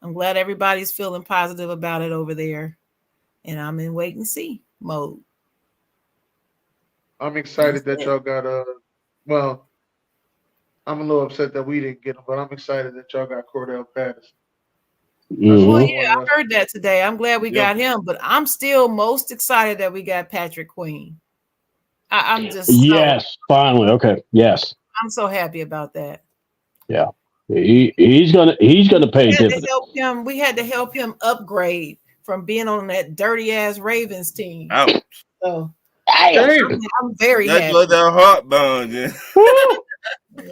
I'm glad everybody's feeling positive about it over there. And I'm in wait and see mode. I'm excited that y'all got well, I'm a little upset that we didn't get him, but I'm excited that y'all got Cordell Patterson. Mm-hmm. Well, yeah, I heard that today. I'm glad we got him, but I'm still most excited that we got Patrick Queen. I'm just finally. Okay. Yes. I'm so happy about that. Yeah. He's gonna pay dividends. We had to help him upgrade from being on that dirty ass Ravens team. Ouch. So I'm very happy. That's what that heartburn, yeah.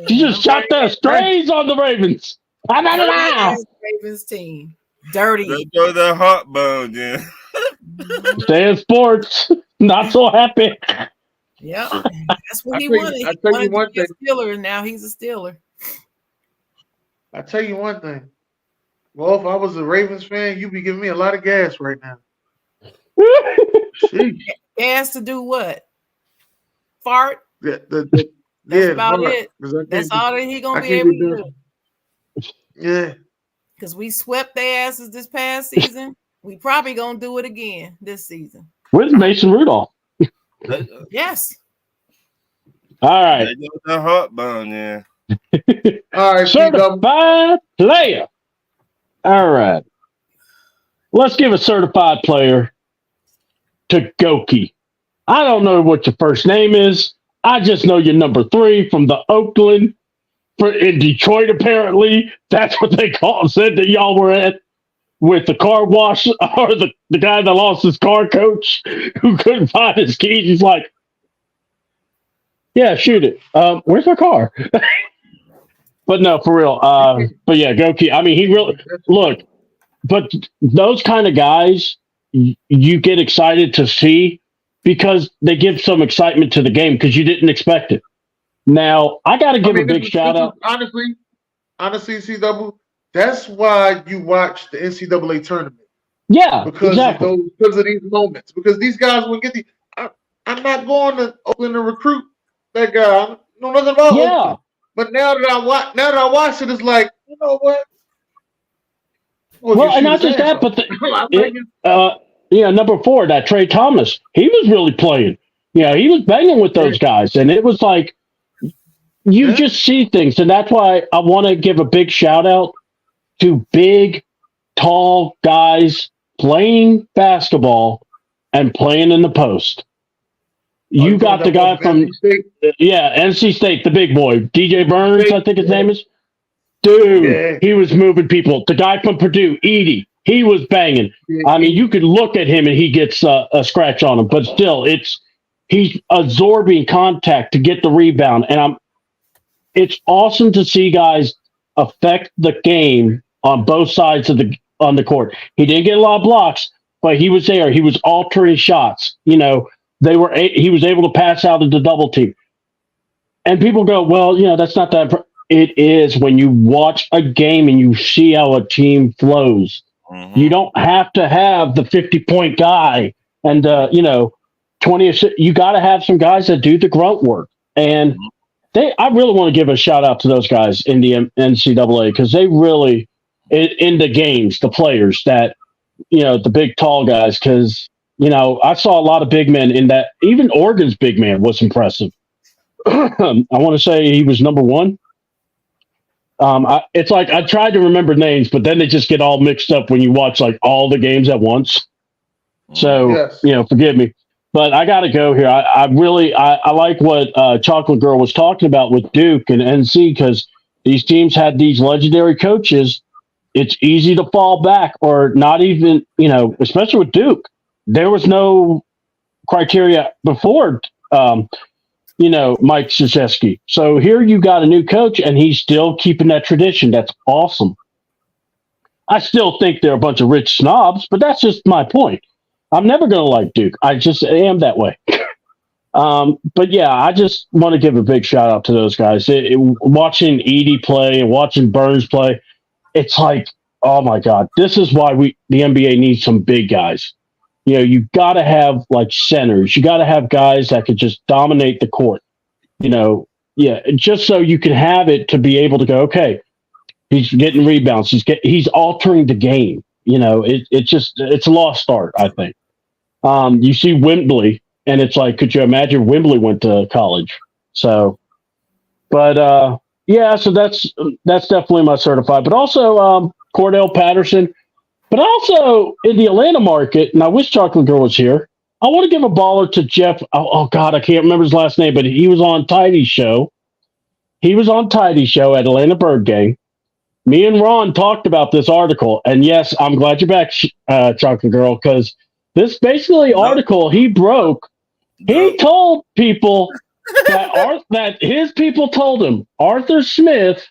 She just shot the strays on the Ravens. Ravens team. Dirty. That's what that heartburn, yeah. Stay in sports. Not so happy. Yeah. That's what he wanted. He wanted to be a Steeler, and now he's a Steeler. I tell you one thing. Well, if I was a Ravens fan, you'd be giving me a lot of gas right now. Gas to do what? fart. That's That's about fart. it. 'Cause I That's can't all be- that he gonna I be can't able be to doing- do. Yeah. Because we swept their asses this past season. We probably gonna do it again this season. With Mason Rudolph. Yes. All right. They got that heartburn, yeah. All right, certified player. All right. Let's give a certified player to Goki. I don't know what your first name is. I just know you're number 3 from the Oakland. In Detroit, apparently. That's what they said that y'all were at with the car wash, or the guy that lost his car, coach, who couldn't find his keys. He's like, yeah, shoot it. Where's my car? But no, for real. But yeah, Goki. I mean, he really look. But those kind of guys, you get excited to see because they give some excitement to the game because you didn't expect it. Now, I got to give a big shout out. Honestly, CW, that's why you watch the NCAA tournament. Yeah, because exactly. Because of these moments. Because these guys will get I'm not going to Oakland to recruit that guy. I know nothing about Oakland. But now that I watch it, it's like, you know what? Well, and not just that, but number 4, that Trey Thomas, he was really playing. Yeah, he was banging with those guys, and it was like you just see things, and that's why I want to give a big shout out to big, tall guys playing basketball and playing in the post. You got the guy from NC State, the big boy, DJ Burns, I think his name is. Dude, he was moving people. The guy from Purdue, Edie, he was banging. I mean, you could look at him and he gets a scratch on him, but still, he's absorbing contact to get the rebound, and it's awesome to see guys affect the game on both sides of on the court. He didn't get a lot of blocks, but he was there. He was altering shots. You know, he was able to pass out into double team. And people go, well, that's not that. It is when you watch a game and you see how a team flows. Mm-hmm. You don't have to have the 50-point guy and 20. You got to have some guys that do the grunt work. And I really want to give a shout out to those guys in the NCAA because they really in the games, the players that the big tall guys. Because I saw a lot of big men in that. Even Oregon's big man was impressive. I want to say he was number 1. It's like I tried to remember names, but then they just get all mixed up when you watch like all the games at once. So forgive me, but I got to go here. I really like what Chocolate Girl was talking about with Duke and NC because these teams had these legendary coaches. It's easy to fall back or not even especially with Duke. There was no criteria before. Mike Krzyzewski. So here you got a new coach, and he's still keeping that tradition. That's awesome. I still think they're a bunch of rich snobs, but that's just my point. I'm never going to like Duke. I just am that way. But yeah, I just want to give a big shout out to those guys. Watching Edie play and watching Burns play, it's like, oh my God, this is why the NBA needs some big guys. You got to have like centers. You got to have guys that could just dominate the court. Just so you can have it to be able to go, okay, he's getting rebounds. He's altering the game. It's a lost start, I think. You see Wembley, and it's like, could you imagine Wembley went to college? So, but so that's definitely my certified. But also Cordell Patterson. But also in the Atlanta market, and I wish Chocolate Girl was here, I want to give a baller to Jeff. Oh God, I can't remember his last name, but he was on Tidy's show. He was on Tidy's show at Atlanta Bird Game. Me and Ron talked about this article. And yes, I'm glad you're back, Chocolate Girl, because this basically article he broke, he told people that his people told him Arthur Smith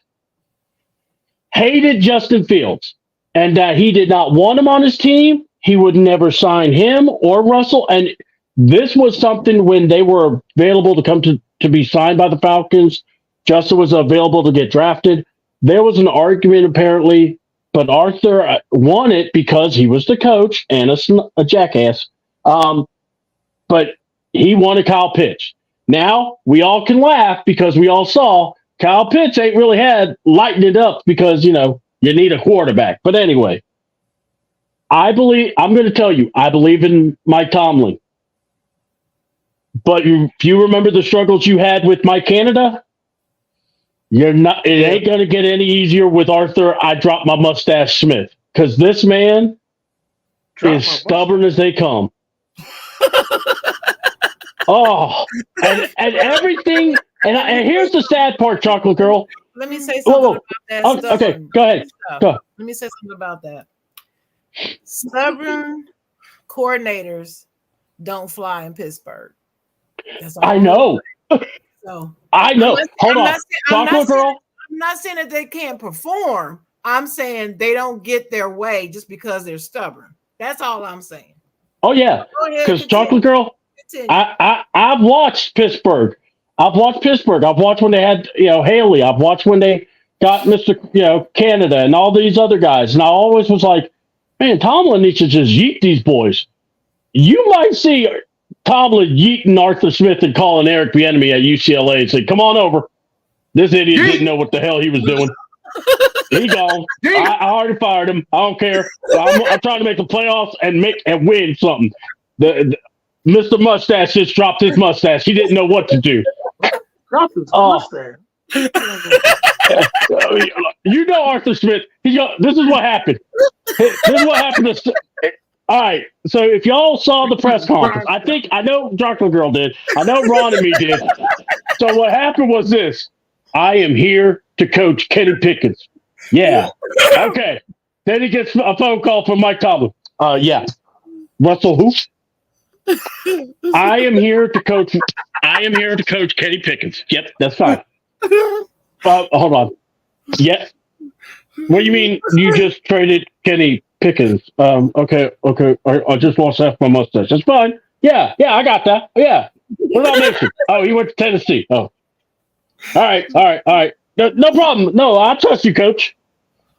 hated Justin Fields. And that he did not want him on his team. He would never sign him or Russell. And this was something when they were available to come to be signed by the Falcons. Justin was available to get drafted. There was an argument apparently, but Arthur won it because he was the coach and a jackass. But he wanted Kyle Pitts. Now we all can laugh because we all saw Kyle Pitts ain't really had lighten it up because, you need a quarterback. But anyway, I'm going to tell you, I believe in Mike Tomlin. But if you remember the struggles you had with Mike Canada, it ain't going to get any easier with Arthur. I dropped my mustache Smith because this man is stubborn as they come. And everything. And here's the sad part, Chocolate Girl. Let me say something about that. Okay, go ahead. Let me say something about that. Stubborn coordinators don't fly in Pittsburgh. I know. So I know. Hold on, Chocolate Girl. I'm not saying that they can't perform. I'm saying they don't get their way just because they're stubborn. That's all I'm saying. Oh yeah, because Chocolate Girl, I've watched Pittsburgh. I've watched when they had Haley. I've watched when they got Mr. Canada and all these other guys. And I always was like, man, Tomlin needs to just yeet these boys. You might see Tomlin yeeting Arthur Smith and calling Eric Bieniemy at UCLA and say, "Come on over." This idiot didn't know what the hell he was doing. He gone. I already fired him. I don't care. I'm trying to make the playoffs and win something. Mr. Mustache just dropped his mustache. He didn't know what to do. Dropped his mustache. Arthur Smith. This is what happened. All right. So if y'all saw the press conference, I know Chocolate Girl did. I know Ron and me did. So what happened was this. I am here to coach Kenny Pickens. Yeah. Okay. Then he gets a phone call from Mike Tomlin. Yeah. Russell who? I am here to coach Kenny Pickens. Yep, that's fine. Hold on. Yeah. What do you mean you just traded Kenny Pickens? Okay. I just lost half my mustache. That's fine. Yeah, I got that. Yeah. What about Mason? Oh, he went to Tennessee. Oh. All right. No problem. No, I trust you, Coach.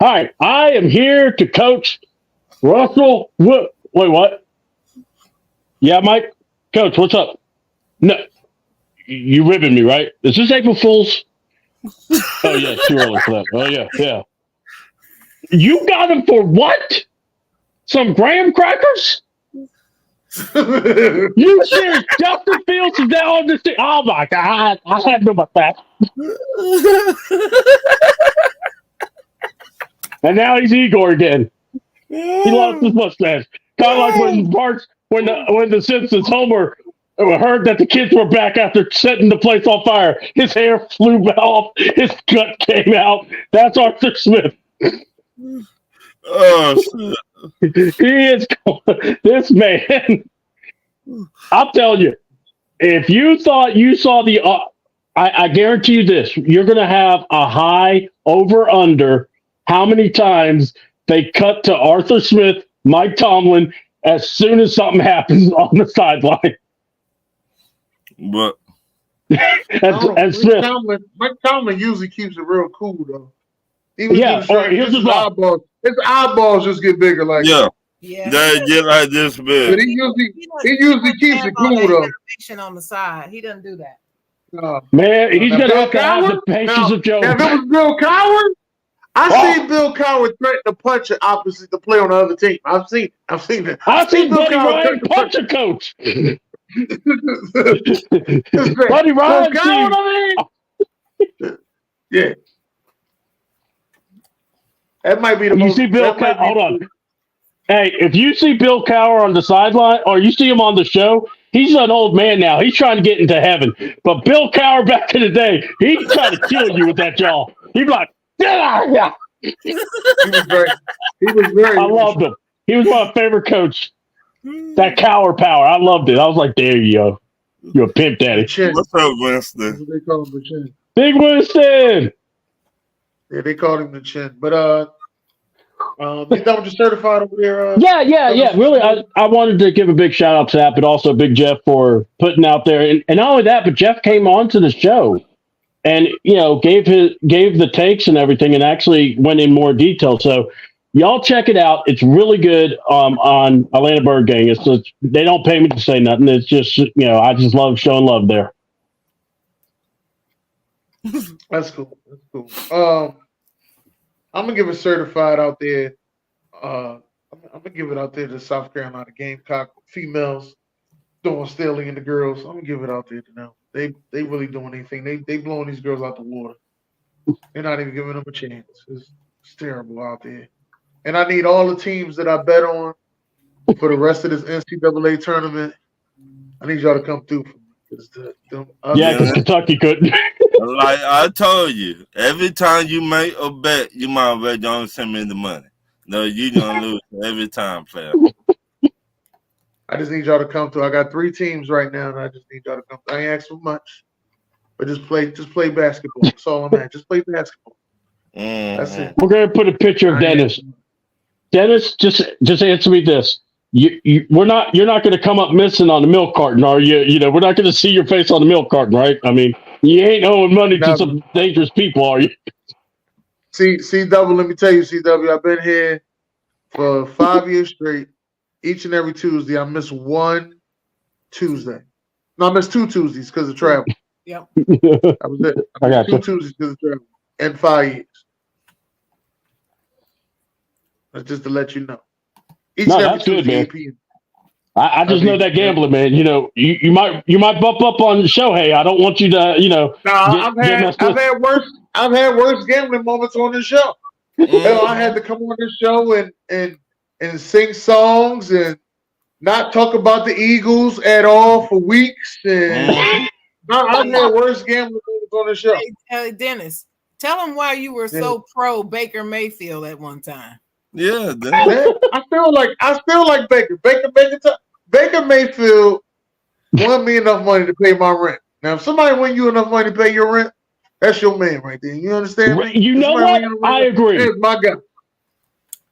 All right. I am here to coach Russell. Wait, what? Yeah, Mike? Coach, what's up? No. You ribbing me, right? Is this April Fool's? Oh, yeah, it's too early for that. Oh, yeah. You got him for what? Some graham crackers? You serious? Justin Fields is now on this team. Oh, my God. I had no about that. And now he's Igor again. He lost his mustache. Kind of like when the Simpsons Homer heard that the kids were back after setting the place on fire. His hair flew off. His gut came out. That's Arthur Smith. Oh, shit. He is this man. I'll tell you, if you thought you saw I guarantee you this, you're going to have a high over-under how many times they cut to Arthur Smith, Mike Tomlin, as soon as something happens on the sideline. But and Smith. Mike Tomlin usually keeps it real cool, though. Here's his eyeballs. His eyeballs just get bigger like that. Yeah, they get like this big. But he usually keeps it cool, though. On the side, he doesn't do that. Man, he's gonna have to have the patience of Joe. If it was Bill Cowher, I seen Bill Cowher threaten to punch it opposite to play on the other team. I've seen it. I've seen Buddy Ryan punch a coach. Buddy Ryan. Yeah. That might be the most. You see Bill Cowher? Hold on. Hey, if you see Bill Cowher on the sideline or you see him on the show, he's an old man now. He's trying to get into heaven. But Bill Cowher back in the day, he's trying to kill you with that jaw. He'd be like, yeah. He was great. I loved him. He was my favorite coach. That Cowher power. I loved it. I was like, there you go. You're a pimp daddy. What's up, Winston? They call him the Chin. Big Winston. Yeah, they called him the Chin. But you done with the certified over here? Yeah. Really, I wanted to give a big shout out to that, but also Big Jeff for putting out there. And not only that, but Jeff came on to the show and, gave the takes and everything and actually went in more detail. So y'all check it out. It's really good on Atlanta Bird Gang. They don't pay me to say nothing. It's just, I just love showing love there. That's cool. That's cool. I'm gonna give it certified out there. I'm gonna give it out there to South Carolina Gamecock females doing stealing in the girls. I'm gonna give it out there to them. They really doing anything. They blowing these girls out the water. They're not even giving them a chance. It's terrible out there. And I need all the teams that I bet on for the rest of this NCAA tournament. I need y'all to come through for me. Because Kentucky couldn't. Like I told you, every time you make a bet, you might as well don't send me the money. No, you're gonna lose every time, player. I just need y'all to come through. I got 3 teams right now, and I just need y'all to come through. I ain't ask for much, but just play basketball. That's all I'm at. Just play basketball. That's it. We're gonna put a picture of Dennis. Dennis, just answer me this. You're not going to come up missing on the milk carton, are you? You know, we're not going to see your face on the milk carton, right? I mean, you ain't owing money to some dangerous people, are you? CW, let me tell you, CW, I've been here for 5 years straight. Each and every Tuesday, I miss 1 Tuesday. No, I missed 2 Tuesdays because of travel. Yep. That was it. I got 2 Tuesdays because of travel. In 5 years. That's just to let you know. That's good, man. I just know that gambling, man. You know, you might bump up on Shohei. I don't want you to, you know. No, I've had worse gambling moments on this show. I had to come on this show and sing songs and not talk about the Eagles at all for weeks. And I've had worse gambling moments on the show. Hey, Dennis, tell them why you were so pro Baker Mayfield at one time. Yeah, I feel like Baker. Baker Mayfield won me enough money to pay my rent. Now, if somebody win you enough money to pay your rent, that's your man right there. You understand me? You know what? I agree. That's my guy.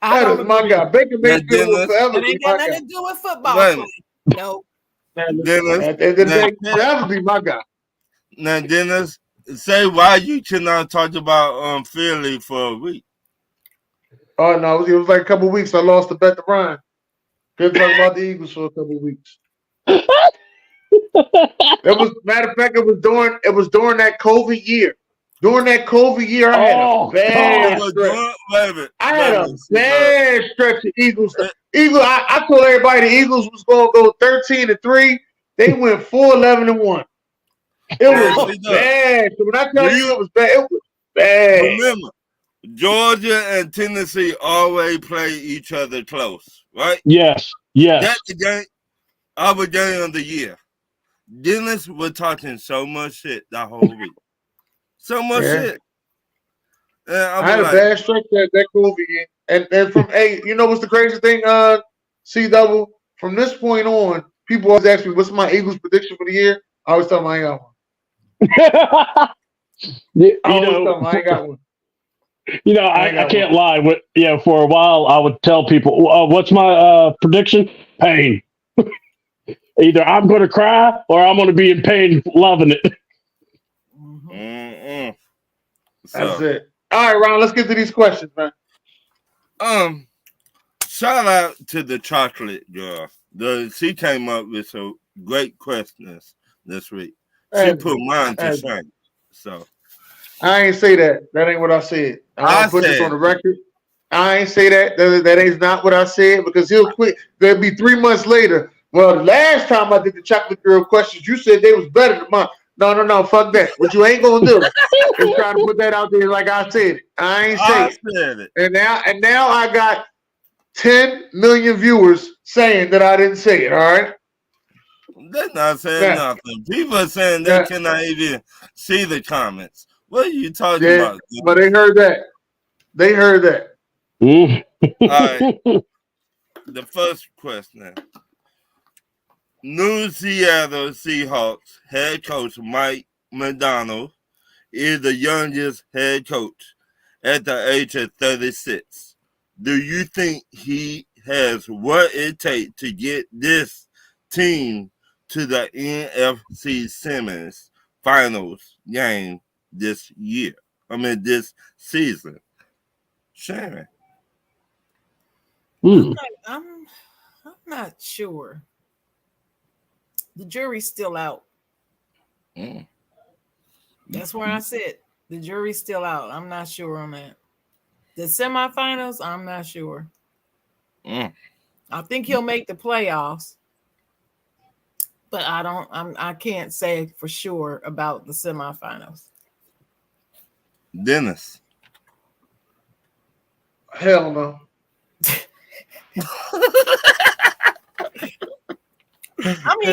That is my guy. Baker Mayfield will forever be my guy. It ain't got nothing to do with football. No. That would be my guy. Now, Dennis, say why you cannot talk about Philly for a week. Oh no, it was like a couple of weeks. I lost the bet to Brian. Couldn't talk about the Eagles for a couple of weeks. Matter of fact, it was during that COVID year. During that COVID year, I had a bad stretch. I had a bad stretch of Eagles. I told everybody the Eagles was going to go 13-3. They went 4-11-1. It was bad. So when I tell you it was bad, it was bad. Remember, Georgia and Tennessee always play each other close, right? Yes. That's the game, our game of the year. Dennis was talking so much shit that whole week. So much shit. I had a bad stretch that COVID year. And from you know what's the crazy thing, C-Double? From this point on, people always ask me, what's my Eagles prediction for the year? I always tell them I ain't got one. I ain't got one. You know, I can't lie. For a while, I would tell people, what's my prediction? Pain. Either I'm going to cry or I'm going to be in pain loving it. That's it. All right, Ron, let's get to these questions, man. Shout out to the chocolate girl. She came up with some great questions this week. She put mine to shame. So I ain't say that. That ain't what I said. I put this on the record. I ain't say that. That is not what I said because he'll quit. There'll be 3 months later. Well, the last time I did the chocolate girl questions, you said they was better than mine. No, fuck that. What you ain't gonna do is try to put that out there like I said it. I ain't say it. And now I got 10 million viewers saying that I didn't say it. All right. They're not saying nothing. People are saying they cannot even see the comments. What are you talking about? But they heard that. All right. The first question. New Seattle Seahawks head coach Mike McDonald is the youngest head coach at the age of 36. Do you think he has what it takes to get this team to the NFC Simmons finals game this year? This season. Sharon. I'm not sure. The jury's still out. That's where I sit. The jury's still out. I'm not sure on that. The semifinals, I'm not sure. I think he'll make the playoffs, but I can't say for sure about the semifinals. Dennis. Hell no. I mean,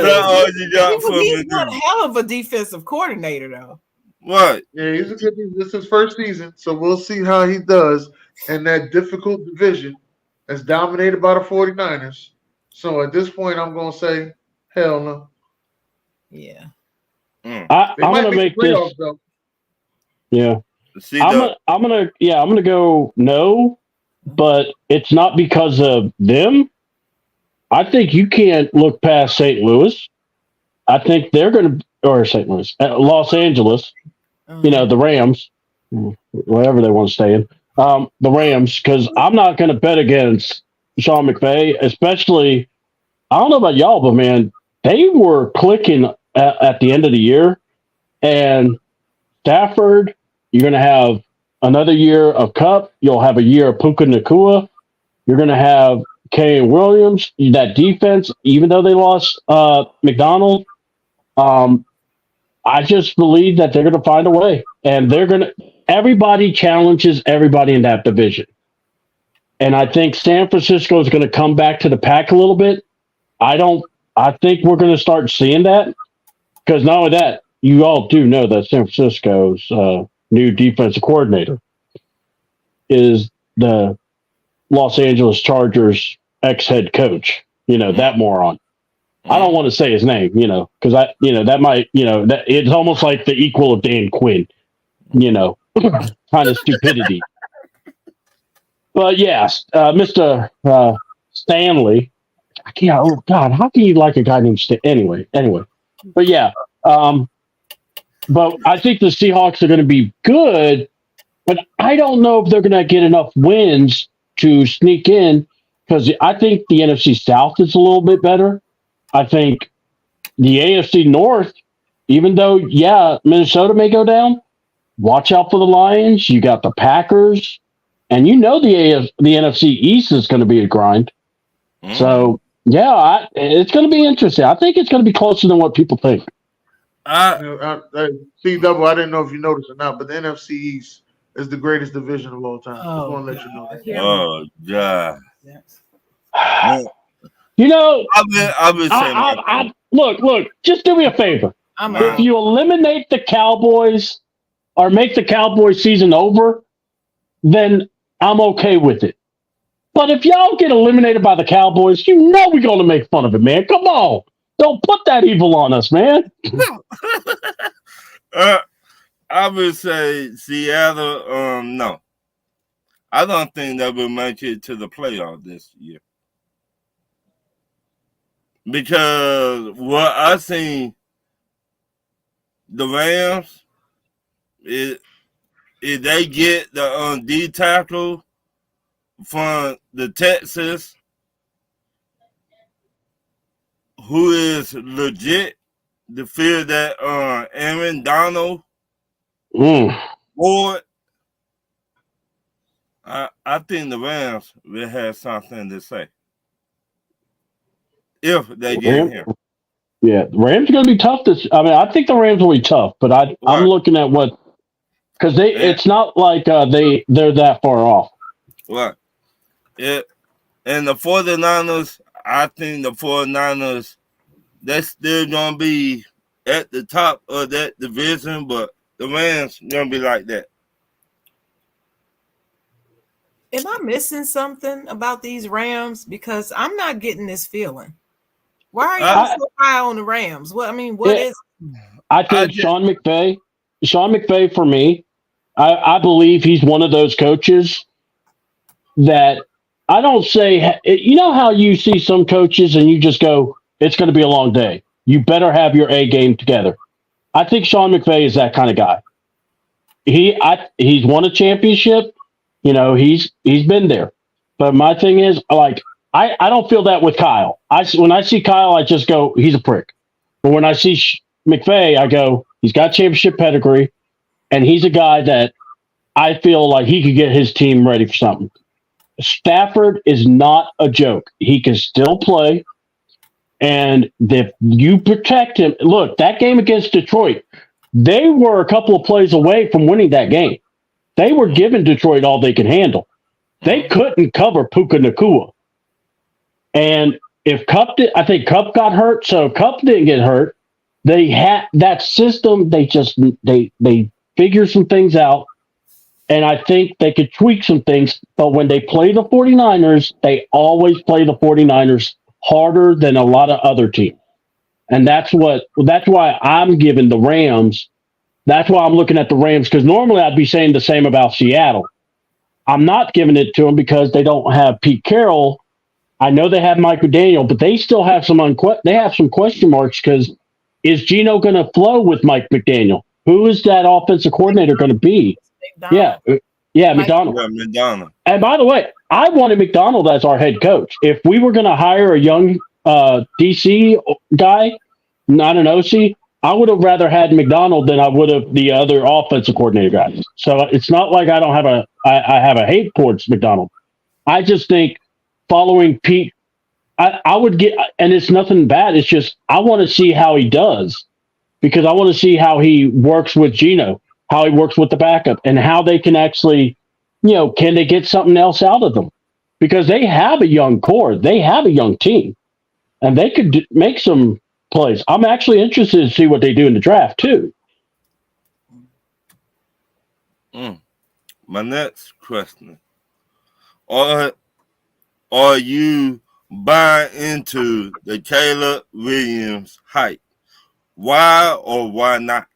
he's one hell of a defensive coordinator, though. What? Yeah, he's a good. This is his first season, so we'll see how he does in that difficult division that's dominated by the 49ers. So at this point, I'm going to say, hell no. Yeah. I'm going to make this. Though. Yeah. I'm gonna go no, but it's not because of them. I think you can't look past St. Louis. I think they're going to, or St. Louis, Los Angeles, the Rams, wherever they want to stay in, the Rams, because I'm not going to bet against Sean McVay, especially, I don't know about y'all, but man, they were clicking at the end of the year, and Stafford, you're going to have another year of Cup. You'll have a year of Puka Nacua. You're going to have Kane Williams. That defense, even though they lost McDonald, I just believe that they're going to find a way. And everybody challenges everybody in that division. And I think San Francisco is going to come back to the pack a little bit. I think we're going to start seeing that, because not only that, you all do know that San Francisco's new defensive coordinator is the Los Angeles Chargers ex-head coach, that moron. I don't want to say his name, because that might, that it's almost like the equal of Dan Quinn, kind of stupidity. But yes, Mr. Stanley, oh God, how can you like a guy named Stanley? Anyway, but yeah, but I think the Seahawks are going to be good, but I don't know if they're going to get enough wins to sneak in, because I think the NFC South is a little bit better. I think the AFC North, even though, Minnesota may go down, watch out for the Lions. You got the Packers, and the NFC East is going to be a grind. So, it's going to be interesting. I think it's going to be closer than what people think. C-Double, I didn't know if you noticed or not, but the NFC East is the greatest division of all time. I just want to let you know that. Oh, God. I've been saying look, just do me a favor. If you eliminate the Cowboys or make the Cowboys season over, then I'm okay with it. But if y'all get eliminated by the Cowboys, we're going to make fun of it, man. Come on. Don't put that evil on us, man. I would say Seattle, no. I don't think they will make it to the playoff this year. Because what I seen, the Rams, if they get the D tackle from the Texas, who is legit, to feel that Aaron Donald board, I think the Rams will have something to say if they get him. Yeah, the Rams are going to be tough. I think the Rams will be tough, but I'm looking at because it's not like they're that far off. Right. And the 49ers, I think the 49ers, they're still going to be at the top of that division, but the Rams going to be like that. Am I missing something about these Rams? Because I'm not getting this feeling. Why are you so high on the Rams? What is? I think Sean McVay, for me, I believe he's one of those coaches that I don't say, how you see some coaches and you just go, it's going to be a long day. You better have your A game together. I think Sean McVay is that kind of guy. He's won a championship. He's been there. But my thing is, I don't feel that with Kyle. When I see Kyle, I just go, he's a prick. But when I see McVay, I go, he's got championship pedigree. and he's a guy that I feel like he could get his team ready for something. Stafford is not a joke. He can still play. And if you protect him, look, that game against Detroit, they were a couple of plays away from winning that game. They were giving Detroit all they could handle. They couldn't cover Puka Nacua. And if Kupp did, I think Kupp got hurt, so Kupp didn't get hurt. They had that system. They figured some things out, and I think they could tweak some things. But when they play the 49ers, they always play the 49ers harder than a lot of other teams. And that's why I'm giving the Rams. That's why I'm looking at the Rams, because normally I'd be saying the same about Seattle. I'm not giving it to them because they don't have Pete Carroll. I know they have Mike McDaniel, but they still have some question marks, because is Geno going to flow with Mike McDaniel? Who is that offensive coordinator going to be? McDonald. Yeah, McDonald. Yeah, McDonald. And by the way, I wanted McDonald as our head coach. If we were going to hire a young DC guy, not an OC, I would have rather had McDonald than I would have the other offensive coordinator guys. So it's not like I don't have I have a hate towards McDonald. I just think following Pete, I would get, and it's nothing bad. It's just I want to see how he does, because I want to see how he works with Geno, how he works with the backup, and how they can actually, can they get something else out of them? Because they have a young core, they have a young team, and they could make some plays. I'm actually interested to see what they do in the draft too. My next question: Are you buying into the Caleb Williams hype? Why or why not,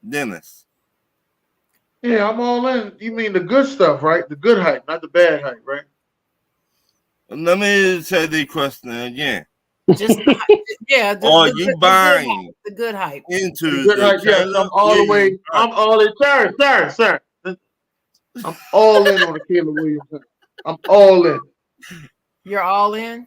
Dennis? Yeah, I'm all in. You mean the good stuff, right? The good hype, not the bad hype, right? Let me say the question again. Just Are you buying the good hype into the good hype? Yes, I'm all the way. I'm all in, sir. I'm all in on the Caleb Williams. I'm all in. You're all in?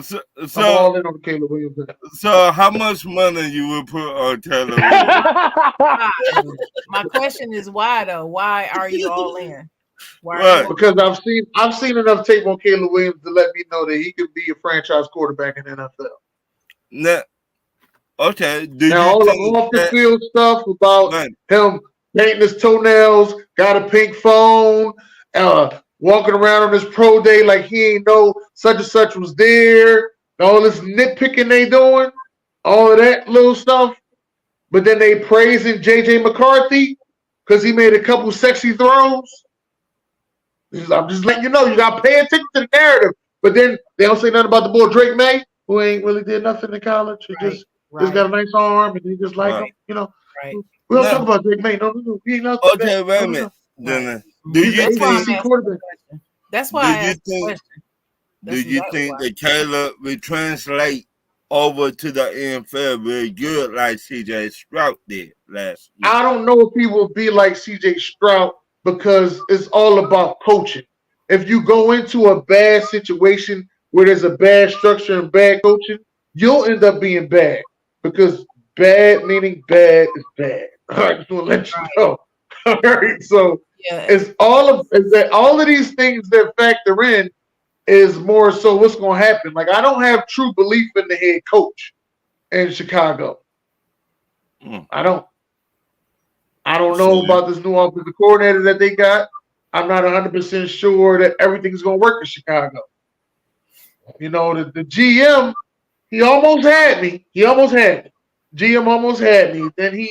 So I'm all in on the Caleb Williams. So how much money you would put on Caleb Williams? My question is why though? Why are you all in? Because I've seen enough tape on Caleb Williams to let me know that he could be a franchise quarterback in the NFL. Now, okay. Now all the off the field stuff about him painting his toenails, got a pink phone, walking around on his pro day like he ain't know such and such was there, all this nitpicking they doing, all of that little stuff. But then they praising J.J. McCarthy because he made a couple sexy throws. I'm just letting you know, you got to pay attention to the narrative. But then they don't say nothing about the boy Drake May, who ain't really did nothing in college. He just got a nice arm, and he just like him, We don't talk about Drake May. No. He ain't nothing. Okay, wait a minute. Then, do you think? That's why I asked the question. Do you think that Caleb will translate over to the NFL really good like C.J. Stroud did last year? I don't know if he will be like C.J. Stroud because it's all about coaching. If you go into a bad situation where there's a bad structure and bad coaching, you'll end up being bad because bad meaning bad is bad. I just want to let you know. All right, so it's all of these things that factor in is more so what's going to happen. Like I don't have true belief in the head coach in Chicago. I don't know about this new offensive coordinator that they got. I'm not 100% sure that everything's going to work in Chicago. The GM, he almost had me. GM almost had me. Then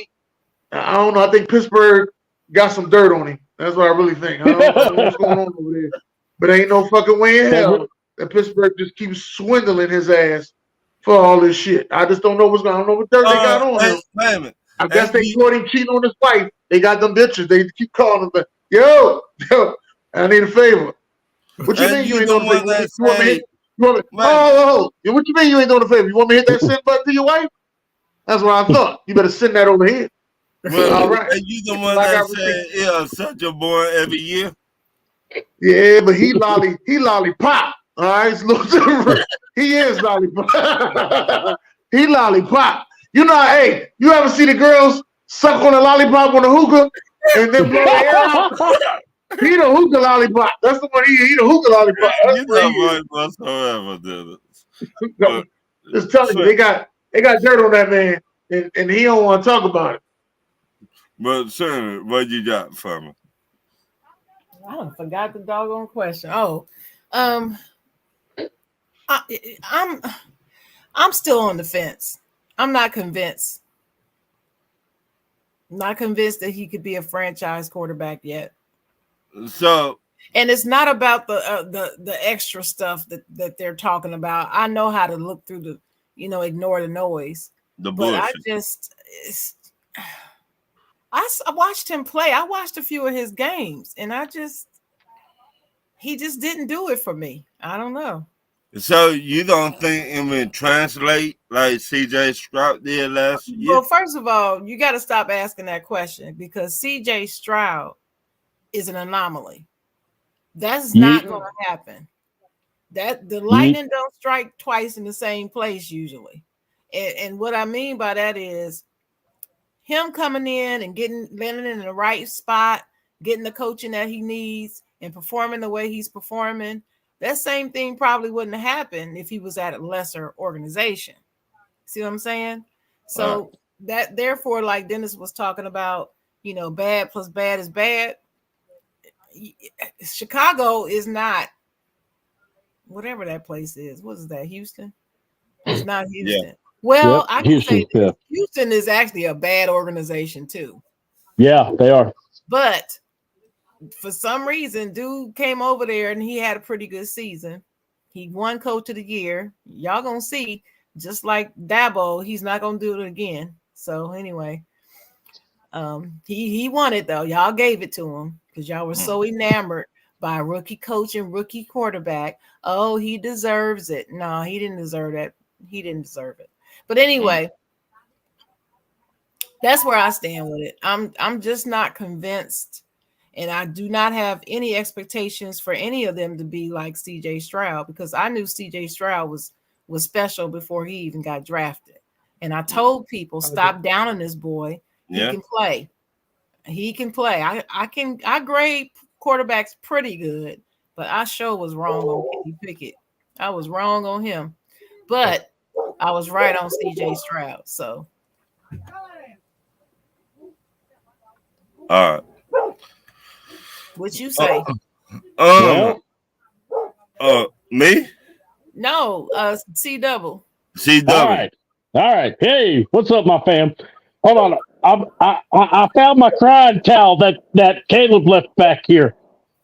I don't know. I think Pittsburgh got some dirt on him. That's what I really think. I don't know what's going on over there. But ain't no fucking way in hell that Pittsburgh just keeps swindling his ass for all this shit. I just don't know what's going on. I don't know what dirt they got on him. I guess they caught him cheating on his wife. They got them bitches. They keep calling him, but yo, I need a favor. What you mean you ain't doing a favor? What you mean you ain't doing a favor? You want me to hit that send button to your wife? That's what I thought. You better send that over here. Well, all right. And you the one that said, such a boy every year. Yeah, but he lollipop. All right, it's a little different. He is lollipop. He lollipop. Hey, you ever see the girls suck on a lollipop on a hookah? and then blow the air out. He the hookah lollipop. That's the one he the hookah lollipop. That's You what know he is. what whatsoever, dude. No, just telling you, they got dirt on that man, and he don't want to talk about it. But Senator, what you got for me? I done forgot the doggone question. Oh, I'm still on the fence. I'm not convinced. Not convinced that he could be a franchise quarterback yet. So, and it's not about the extra stuff that they're talking about. I know how to look through the, ignore the noise. The bullshit. But I watched him play. I watched a few of his games, and he just didn't do it for me. I don't know. So you don't think it would translate like C.J. Stroud did last year? Well, first of all, you got to stop asking that question because C.J. Stroud is an anomaly. That's not going to happen. That the lightning don't strike twice in the same place usually. And what I mean by that is him coming in and landing in the right spot, getting the coaching that he needs, and performing the way he's performing. That same thing probably wouldn't have happened if he was at a lesser organization. See what I'm saying? So that therefore, like Dennis was talking about, bad plus bad is bad. Chicago is not whatever that place is. What is that? Houston? It's not Houston. Yeah. Well, I can say Houston is actually a bad organization too. Yeah, they are. But for some reason, dude came over there and he had a pretty good season. He won Coach of the Year. Y'all gonna see, just like Dabo, he's not gonna do it again. So anyway, he won it though. Y'all gave it to him because y'all were so enamored by a rookie coach and rookie quarterback. Oh, he deserves it. No, he didn't deserve that. He didn't deserve it. But anyway, that's where I stand with it. I'm just not convinced. And I do not have any expectations for any of them to be like C.J. Stroud because I knew C.J. Stroud was special before he even got drafted. And I told people, stop downing this boy. He can play. He can play. I grade quarterbacks pretty good, but I sure was wrong on Kenny Pickett. I was wrong on him, but I was right on C.J. Stroud. So, all right. What you say? Me? No, C double. C double. All right. Hey, what's up, my fam? Hold on. I found my crying towel that Caleb left back here.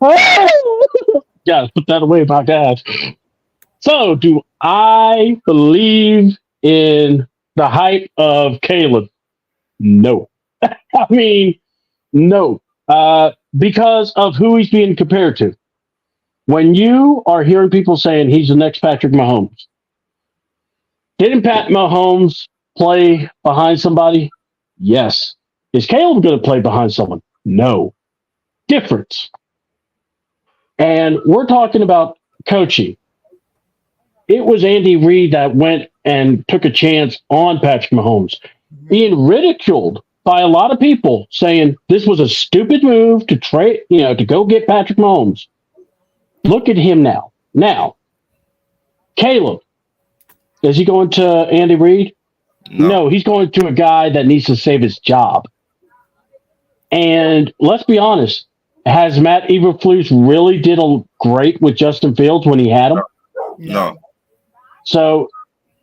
Gotta put that away, my guys. So, do I believe in the hype of Caleb? No. I mean, no. Because of who he's being compared to. When you are hearing people saying he's the next Patrick Mahomes, didn't Pat Mahomes play behind somebody? Yes. Is Caleb going to play behind someone? No. Difference. And we're talking about coaching. It was Andy Reid that went and took a chance on Patrick Mahomes, being ridiculed by a lot of people saying this was a stupid move to trade, to go get Patrick Mahomes. Look at him now. Now, Caleb, is he going to Andy Reid? No, he's going to a guy that needs to save his job. And let's be honest, has Matt Eberflus really did great with Justin Fields when he had him? No. So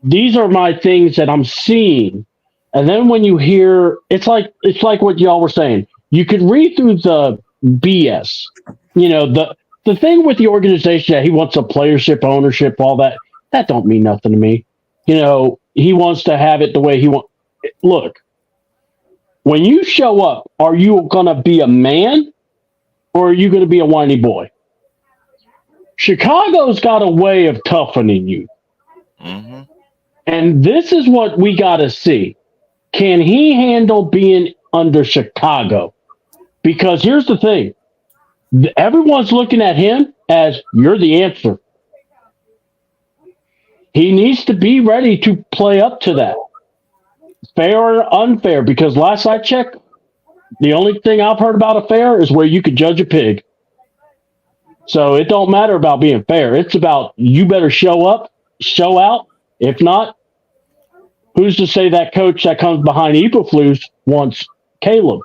these are my things that I'm seeing. And then when you hear, it's like what y'all were saying. You could read through the BS. The thing with the organization that he wants a playership, ownership, all that don't mean nothing to me. He wants to have it the way he wants. Look, when you show up, are you going to be a man or are you going to be a whiny boy? Chicago's got a way of toughening you. Mm-hmm. And this is what we got to see. Can he handle being under Chicago? Because here's the thing. Everyone's looking at him as you're the answer. He needs to be ready to play up to that. Fair or unfair, because last I checked, the only thing I've heard about a fair is where you could judge a pig. So it don't matter about being fair. It's about you better show up, show out. If not, who's to say that coach that comes behind Eberflus wants Caleb?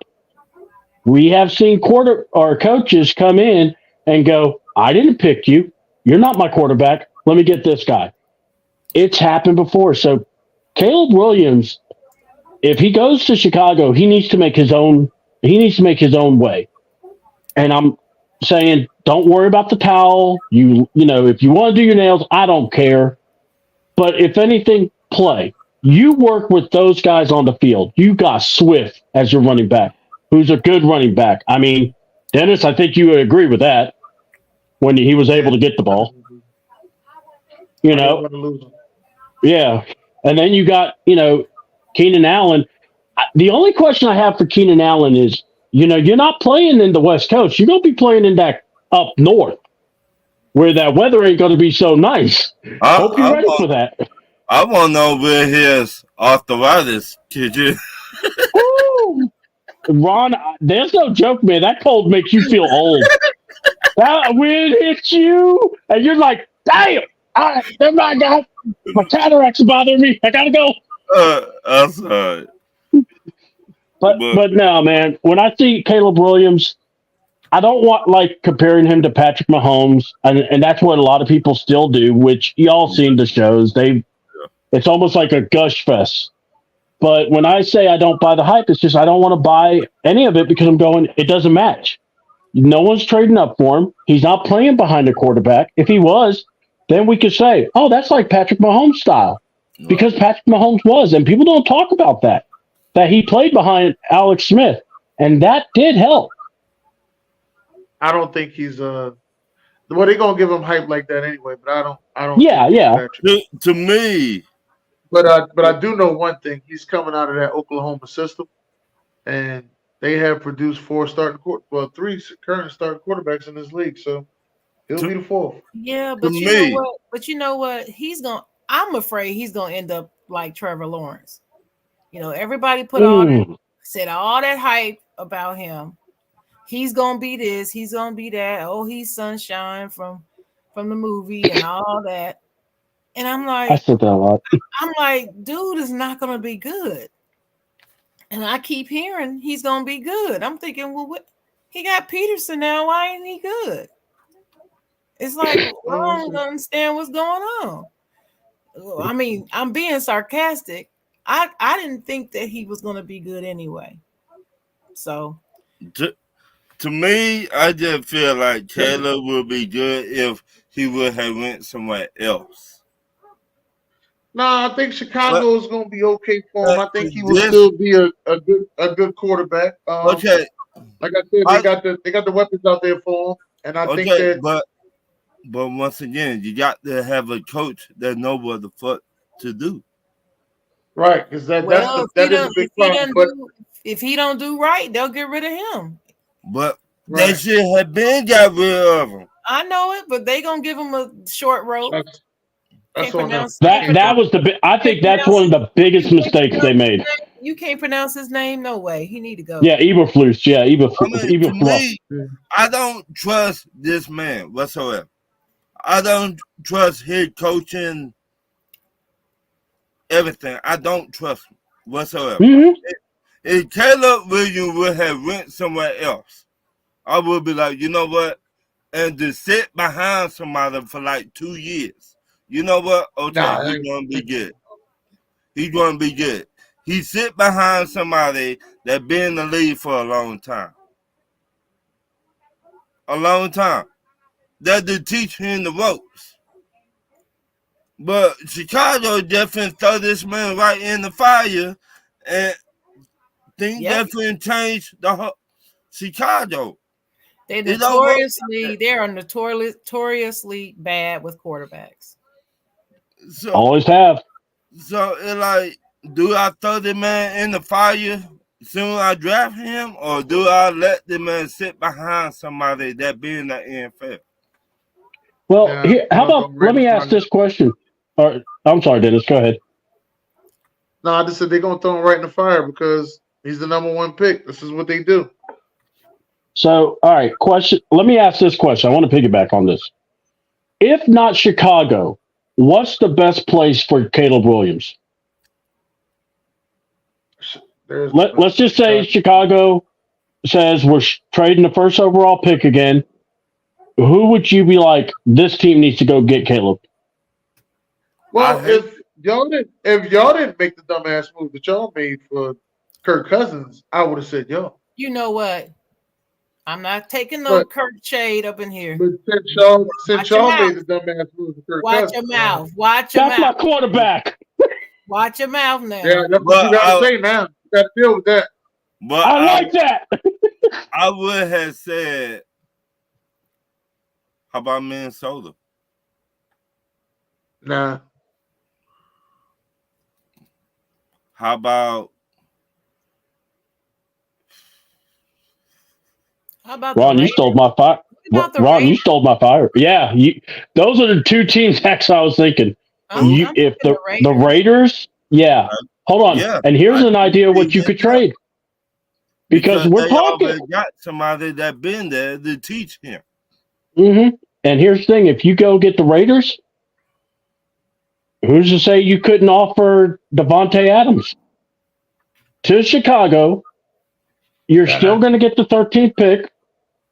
We have seen coaches come in and go, I didn't pick you. You're not my quarterback. Let me get this guy. It's happened before. So Caleb Williams, if he goes to Chicago, he needs to make his own way. And I'm saying, don't worry about the towel. You know, if you want to do your nails, I don't care. But if anything, play. You work with those guys on the field. You got Swift as your running back, who's a good running back. I mean, Dennis, I think you would agree with that when he was able to get the ball. You know, yeah. And then you got, Keenan Allen. The only question I have for Keenan Allen is, you're not playing in the West Coast. You're going to be playing in that up north where that weather ain't going to be so nice. Hope you're ready for that. I want to know where his arthritis, could you? Ron, there's no joke, man. That cold makes you feel old. That wind hits you, and you're like, damn, my cataracts bothering me. I got to go. I'm sorry. But no, man, when I see Caleb Williams, I don't want comparing him to Patrick Mahomes, and that's what a lot of people still do, which y'all seen the shows. It's almost like a gush fest. But when I say I don't buy the hype, it's just I don't want to buy any of it because I'm going, it doesn't match. No one's trading up for him. He's not playing behind the quarterback. If he was, then we could say, oh, that's like Patrick Mahomes style. Because Patrick Mahomes was, and people don't talk about that he played behind Alex Smith, and that did help. I don't think he's they're gonna give him hype like that anyway, but I don't Yeah. To me. But I do know one thing. He's coming out of that Oklahoma system, and they have produced three current starting quarterbacks in this league, so he'll be the fourth. Yeah, but you know what? I'm afraid he's gonna end up like Trevor Lawrence. Everybody said all that hype about him. He's gonna be this, he's gonna be that. Oh, he's sunshine from the movie and all that. And I'm like, I said that a lot. I'm like, dude is not gonna be good. And I keep hearing he's gonna be good. I'm thinking, well, what? He got Peterson now. Why ain't he good? It's like I don't understand what's going on. I mean, I'm being sarcastic. I didn't think that he was going to be good anyway. So, to me, I just feel like Caleb would be good if he would have went somewhere else. No, I think Chicago is going to be okay for him. I think he will still be a good quarterback. Okay, like I said, they got the weapons out there for him, and I think that. But once again, you got to have a coach that knows what the fuck to do. Right, because that is a big problem. But if he don't do right, they'll get rid of him. But they should have been got rid of him. I know it, but they gonna give him a short rope. That's on them. That was I think that's one of the biggest mistakes they made. You can't pronounce his name, no way. He need to go. Yeah, Eberflus. Yeah, Eberflus. I don't trust this man whatsoever. I don't trust his coaching. Everything. I don't trust him whatsoever. Mm-hmm. If Caleb Williams would have went somewhere else, I would be like, you know what? And to sit behind somebody for like 2 years, you know what? Okay, he's going to be good. He's going to be good. He sit behind somebody that been in the league for a long time. A long time. That to teach him the ropes. But Chicago definitely throw this man right in the fire, and things definitely changed the whole Chicago. They are notoriously bad with quarterbacks. So, always have. So it's like, do I throw the man in the fire soon as I draft him, or do I let the man sit behind somebody that be in the NFL? Well, how about let me ask this question. I'm sorry, Dennis. Go ahead. No, I just said they're gonna throw him right in the fire because He's the number one pick. This is what they do. So, all right, question. Let me ask this question. I want to piggyback on this. If not Chicago, what's the best place for Caleb Williams? Let's just say Chicago says we're trading the first overall pick again. Who would you be like, this team needs to go get Caleb? Well, if y'all didn't make the dumbass move that y'all made for Kirk Cousins, I would have said y'all. You know what? I'm not taking no Kirk shade up in here. But since y'all made the dumbass move for Kirk Cousins. Watch your mouth. Watch your mouth. That's my quarterback. Watch your mouth now. Yeah, that's what you got to say now. You got to deal with that. But I like that. I would have said, how about Minnesota? Nah. How about Ron? You stole my fire. Ron, you stole my fire. Yeah, those are the two teams. Actually, I was thinking, if the Raiders, yeah. Hold on, and here's an idea what you could trade. Because we're talking. Got somebody that been there to teach him. Mm-hmm. And here's the thing: if you go get the Raiders, who's to say you couldn't offer Devontae Adams to Chicago? You're still going to get the 13th pick,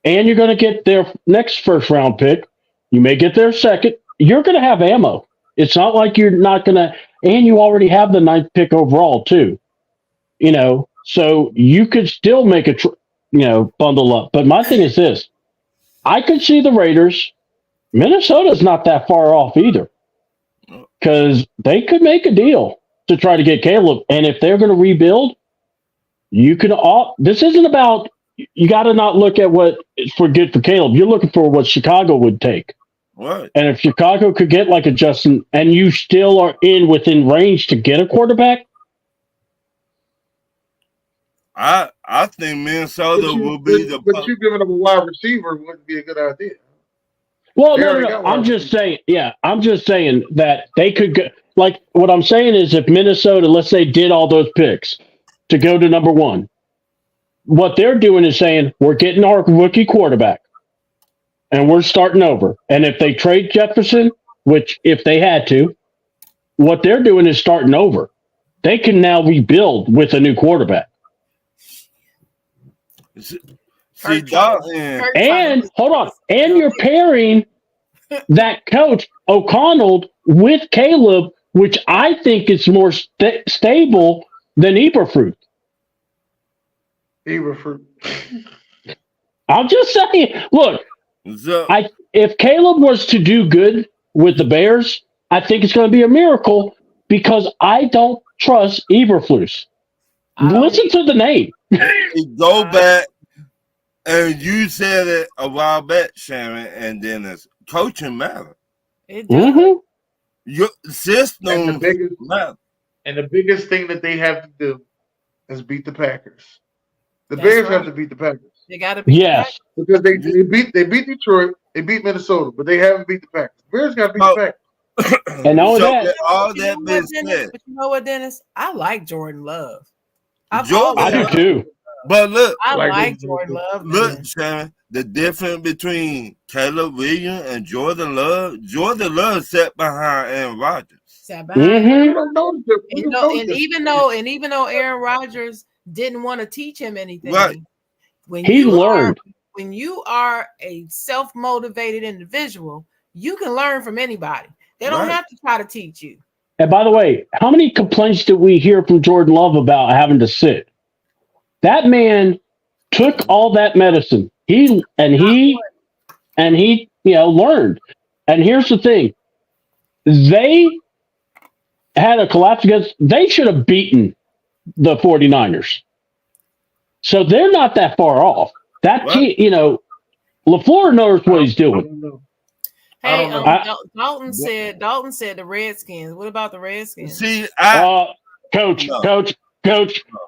and you're going to get their next first-round pick. You may get their second. You're going to have ammo. It's not like you're not going to, and you already have the 9th pick overall too. So you could still make a, bundle up. But my thing is this: I could see the Raiders. Minnesota's not that far off either, because they could make a deal to try to get Caleb. And if they're going to rebuild, you can. This isn't about. You got to not look at what is for good for Caleb. You're looking for what Chicago would take. Right. And if Chicago could get like a Justin, and you still are within range to get a quarterback. I think Minnesota will be the. But you giving them a wide receiver wouldn't be a good idea. Well, no. I'm just saying. Yeah, I'm just saying that they could go. Like what I'm saying is, if Minnesota, let's say, did all those picks to go to number one, what they're doing is saying we're getting our rookie quarterback, and we're starting over. And if they trade Jefferson, which if they had to, what they're doing is starting over. They can now rebuild with a new quarterback. See, and hold on, and you're pairing that coach O'Connell with Caleb, which I think is more stable than Eberflus. I'm just saying. Look, if Caleb was to do good with the Bears, I think it's going to be a miracle because I don't trust Eberflus. Listen to the name. Go back, and you said it a while back, Sharon, and then it's coaching matter. It does. Mm-hmm. Your system matter. And the biggest thing that they have to do is beat the Packers. The Bears have to beat the Packers. They got to beat the Packers. Because they beat Detroit, they beat Minnesota, but they haven't beat the Packers. The Bears got to beat the Packers. And all that being said, but you know what, Dennis? I like Jordan Love. I do too. But look, I like Jordan Love. Look, Sharon, the difference between Caleb Williams and Jordan Love. Jordan Love sat behind Aaron Rodgers. Mm-hmm. And even though Aaron Rodgers didn't want to teach him anything, right. when he learned. When you are a self-motivated individual, you can learn from anybody. They don't have to try to teach you. And by the way, how many complaints did we hear from Jordan Love about having to sit? That man took all that medicine. He learned. And here's the thing. They had a collapse against, they should have beaten the 49ers. So they're not that far off. That team, LaFleur knows what he's doing. Hey, Dalton said the Redskins. What about the Redskins? See, Coach.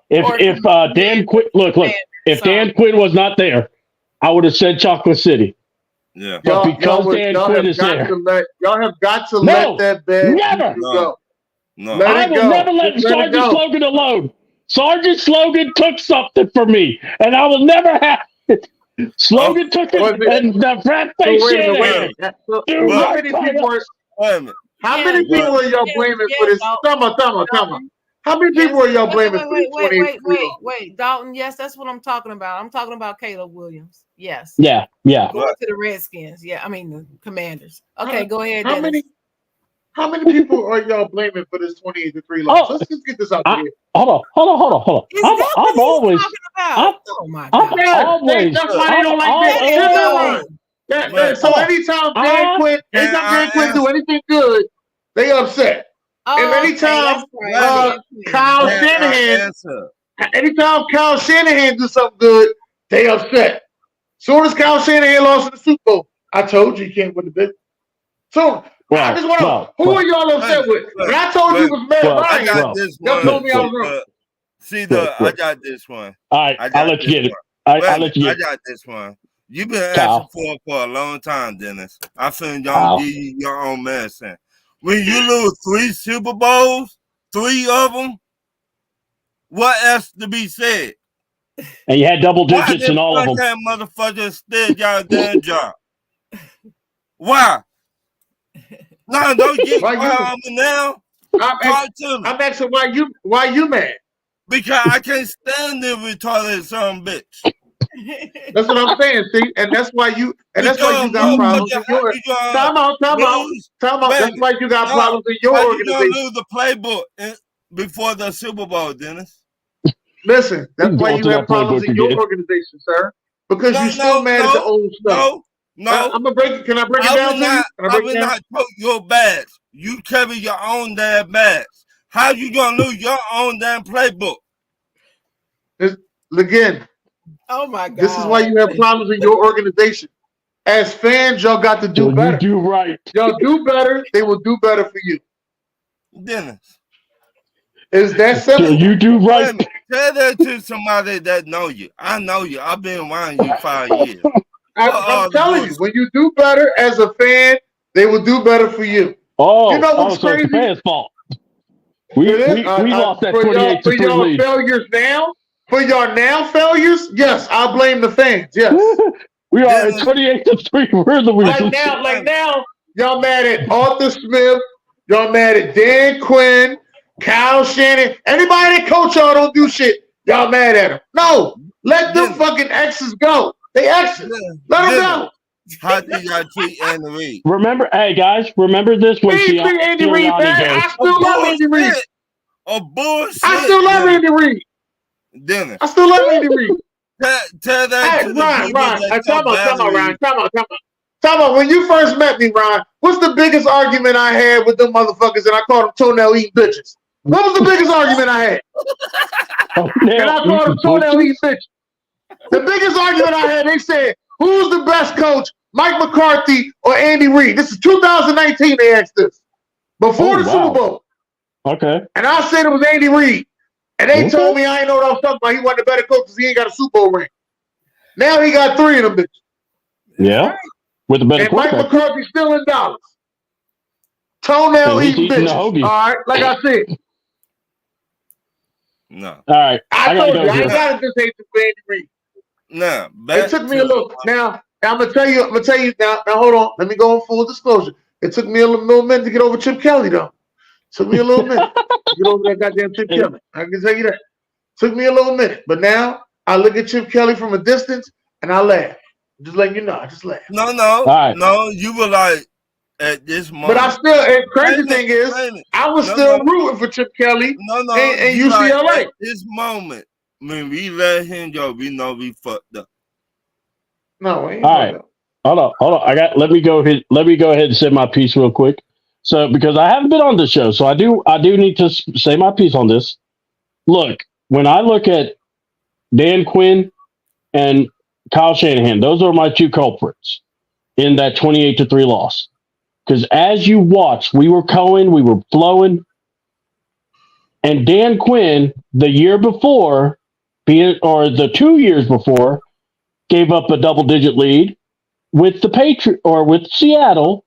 If Dan Quinn, if Dan Quinn was not there, I would have said Chocolate City. Yeah, but because Dan Quinn is there, y'all have got to let that bad never go. No, I will never let Sergeant Logan alone. Sergeant Slogan took something from me, and I will never have it. Slogan took it, and the frat face Shanahan. How many people are y'all blaming for this? Come on. How many people are y'all blaming for this? Wait, Dalton. Yes, that's what I'm talking about. I'm talking about Caleb Williams. Yes. Yeah. Going to the Redskins. Yeah, I mean the Commanders. Okay, go ahead. How many people are y'all blaming for this 28-3 loss? Let's just get this out here. Hold on. I'm always. Oh my God. That's why they don't like that. So anytime Dan Quinn do anything good, they upset. And anytime Kyle Shanahan do something good, they upset. Soon as Kyle Shanahan lost in the Super Bowl, I told you can't win the business. So I just want to who are y'all upset with? When I told you it was Matt Ryan, y'all told me I was wrong. I got this one. All right, I'll let you get it. I got this one. You've been asking for a long time, Dennis. I think y'all give you your own medicine. When you lose 3 Super Bowls, 3 of them, what else to be said? And you had double digits in all of them. That motherfucker still y'all damn job. Why? No, don't get on me now. I'm asking why you mad? Because I can't stand this retarded son of a bitch. That's what I'm saying, see, and that's why you got problems in your time out. That's why you got problems in your organization. You don't lose the playbook before the Super Bowl, Dennis. Listen, that's why you have problems in your organization, sir. Because you're still mad at the old stuff. No. I'm gonna break it. Can I break it down to you? I will not take your badge. You carry your own damn badge. How you gonna lose your own damn playbook? Again. Oh my God. This is why you have problems in your organization. As fans, y'all got to do better. You do right. Y'all do better, they will do better for you. Dennis. Is that simple? You do right. Tell that to somebody that know you. I know you. I've been around you 5 years. I'm telling you, when you do better as a fan, they will do better for you. You know what's crazy? It's the fans' fault. We lost that 28-3 lead. Failures now. For your now failures, yes, I blame the fans. Yes, we are at 28-3. We're the reason. Like now, y'all mad at Arthur Smith. Y'all mad at Dan Quinn, Kyle Shanahan. Anybody that coach y'all don't do shit. Y'all mad at them. No, let them fucking X's go. They X's. Let them go. How do y'all treat Andy Reid? Remember, hey guys, remember this when Andy Reid, man. I still love Andy Reid. Bullshit. I still love Andy Reid. Dennis. I still love Andy Reid. Tell that to Ryan. Come on, Ryan. Come on. When you first met me, Ryan, what's the biggest argument I had with them motherfuckers and I called them toenail eating bitches? What was the biggest argument I had? And I called them toenail eating bitches. The biggest argument I had, they said, who's the best coach, Mike McCarthy or Andy Reid? This is 2019, they asked this. Before the Super Bowl. Okay. And I said it was Andy Reid. And they told me I ain't know what I was talking about. He wasn't a better coach because he ain't got a Super Bowl ring. Now he got 3 of them bitches. Yeah. With a better quarterback. And Mike McCarthy's still in dollars. Toenail eating bitches. All right, like I said. No. All right. I told you, I ain't got to just hate the Andy Reid. No. It took me a little. Now, I'm gonna tell you now. Now hold on. Let me go on full disclosure. It took me a little minute to get over Chip Kelly, though. Took me a little minute to get over that goddamn Chip Kelly. I can tell you that. Took me a little minute, but now I look at Chip Kelly from a distance and I laugh. Just letting you know, I just laugh. No, you were like at this moment. But I still. And crazy thing is, I was still rooting for Chip Kelly. And UCLA. Like, at this moment, when we let him go, we know we fucked up. No, we ain't. All right, hold on. Let me go ahead and say my piece real quick. So, because I haven't been on the show, so I do need to say my piece on this. Look, when I look at Dan Quinn and Kyle Shanahan, those are my 2 culprits in that 28-3 loss. Because as you watch, we were flowing, and Dan Quinn the year before, the 2 years before, gave up a double-digit lead with with Seattle.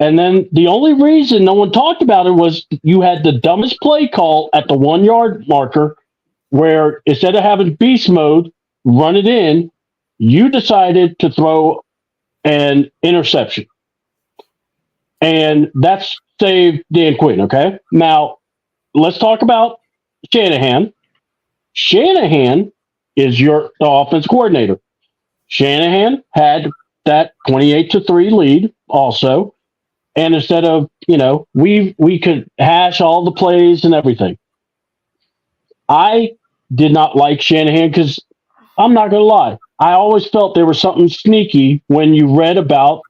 And then the only reason no one talked about it was you had the dumbest play call at the 1 yard marker where instead of having beast mode, run it in, you decided to throw an interception. And that's saved Dan Quinn, okay? Now, let's talk about Shanahan. Shanahan is your offense coordinator. Shanahan had that 28-3 lead also. And instead of, we could hash all the plays and everything. I did not like Shanahan because I'm not going to lie. I always felt there was something sneaky when you read about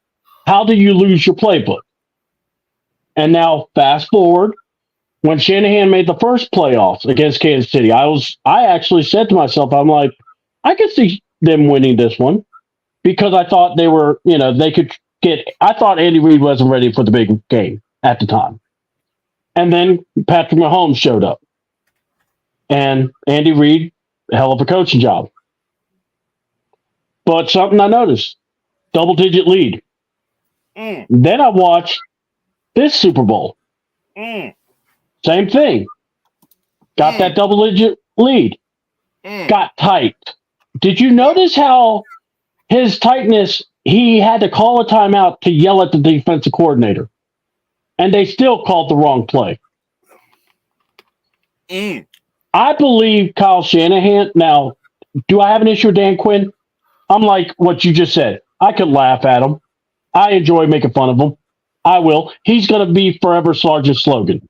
how do you lose your playbook. And now fast forward, when Shanahan made the first playoffs against Kansas City, I actually said to myself, I'm like, I could see them winning this one because I thought they were, they could I thought Andy Reid wasn't ready for the big game at the time. And then Patrick Mahomes showed up. And Andy Reid, a hell of a coaching job. But something I noticed, double-digit lead. Then I watched this Super Bowl. Same thing. Got that double-digit lead. Got tight. Did you notice how his tightness, he had to call a timeout to yell at the defensive coordinator. And they still called the wrong play. I believe Kyle Shanahan. Now, do I have an issue with Dan Quinn? I'm like what you just said. I could laugh at him. I enjoy making fun of him. I will. He's going to be forever Sergeant Slogan.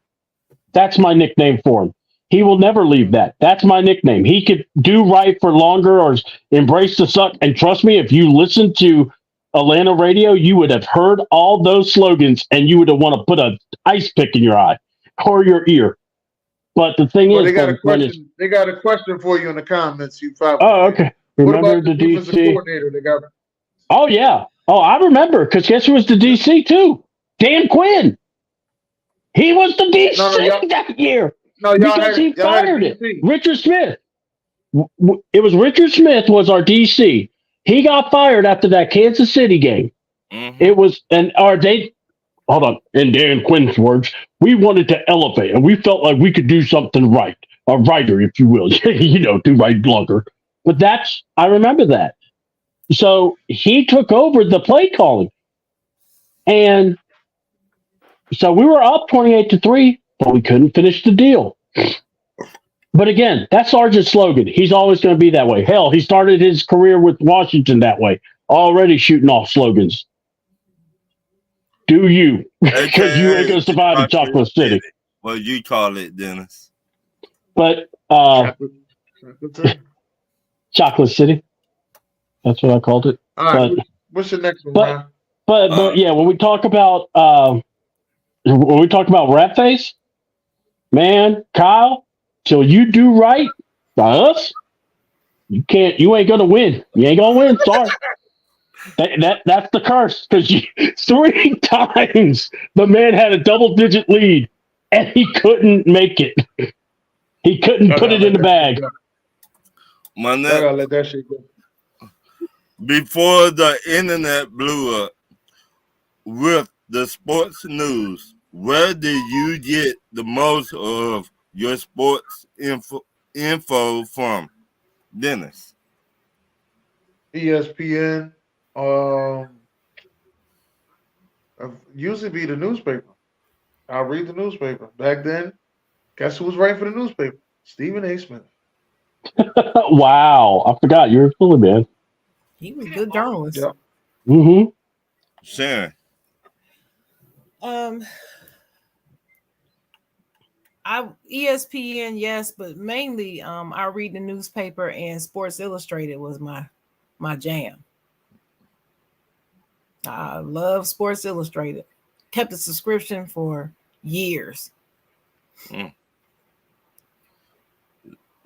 That's my nickname for him. He will never leave that. That's my nickname. He could do right for longer or embrace the suck. And trust me, if you listen to Atlanta radio, you would have heard all those slogans and you would have want to put an ice pick in your eye or your ear. But the thing is, they got a question. They got a question for you in the comments. You probably. Oh, okay. Remember the DC coordinator they got? Oh yeah. Oh, I remember because guess who was the DC too? Dan Quinn. He was the DC that year. No, because he fired it. Richard Smith. It was Richard Smith was our DC. He got fired after that Kansas City game. It was hold on. In Dan Quinn's words, we wanted to elevate and we felt like we could do something right. A writer, if you will, do right longer. But I remember that. So he took over the play calling. And so we were up 28-3, but we couldn't finish the deal. But again, that's Sergeant Slogan. He's always going to be that way. Hell, he started his career with Washington that way, already shooting off slogans. Do you? Because you ain't going to survive in Chocolate City. Well, you call it, Dennis. But Chocolate City. That's what I called it. All right. What's the next one? But yeah, when we talk about Rat Face, man, Kyle, till you do right by us, you ain't gonna win. You ain't gonna win. Sorry. That's the curse because 3 times the man had a double-digit lead and he couldn't make it. He couldn't put it in the bag. I gotta let that shit go. Before the internet blew up with the sports news, where did you get the most of your sports info from, Dennis? ESPN. Usually be the newspaper. I'll read the newspaper. Back then, guess who was writing for the newspaper? Stephen A. Smith. Wow. I forgot. You're a Philly man. He was a good journalist. Yeah. Mm-hmm. Sharon. ESPN, yes, but mainly I read the newspaper and Sports Illustrated was my jam. I love Sports Illustrated. Kept a subscription for years.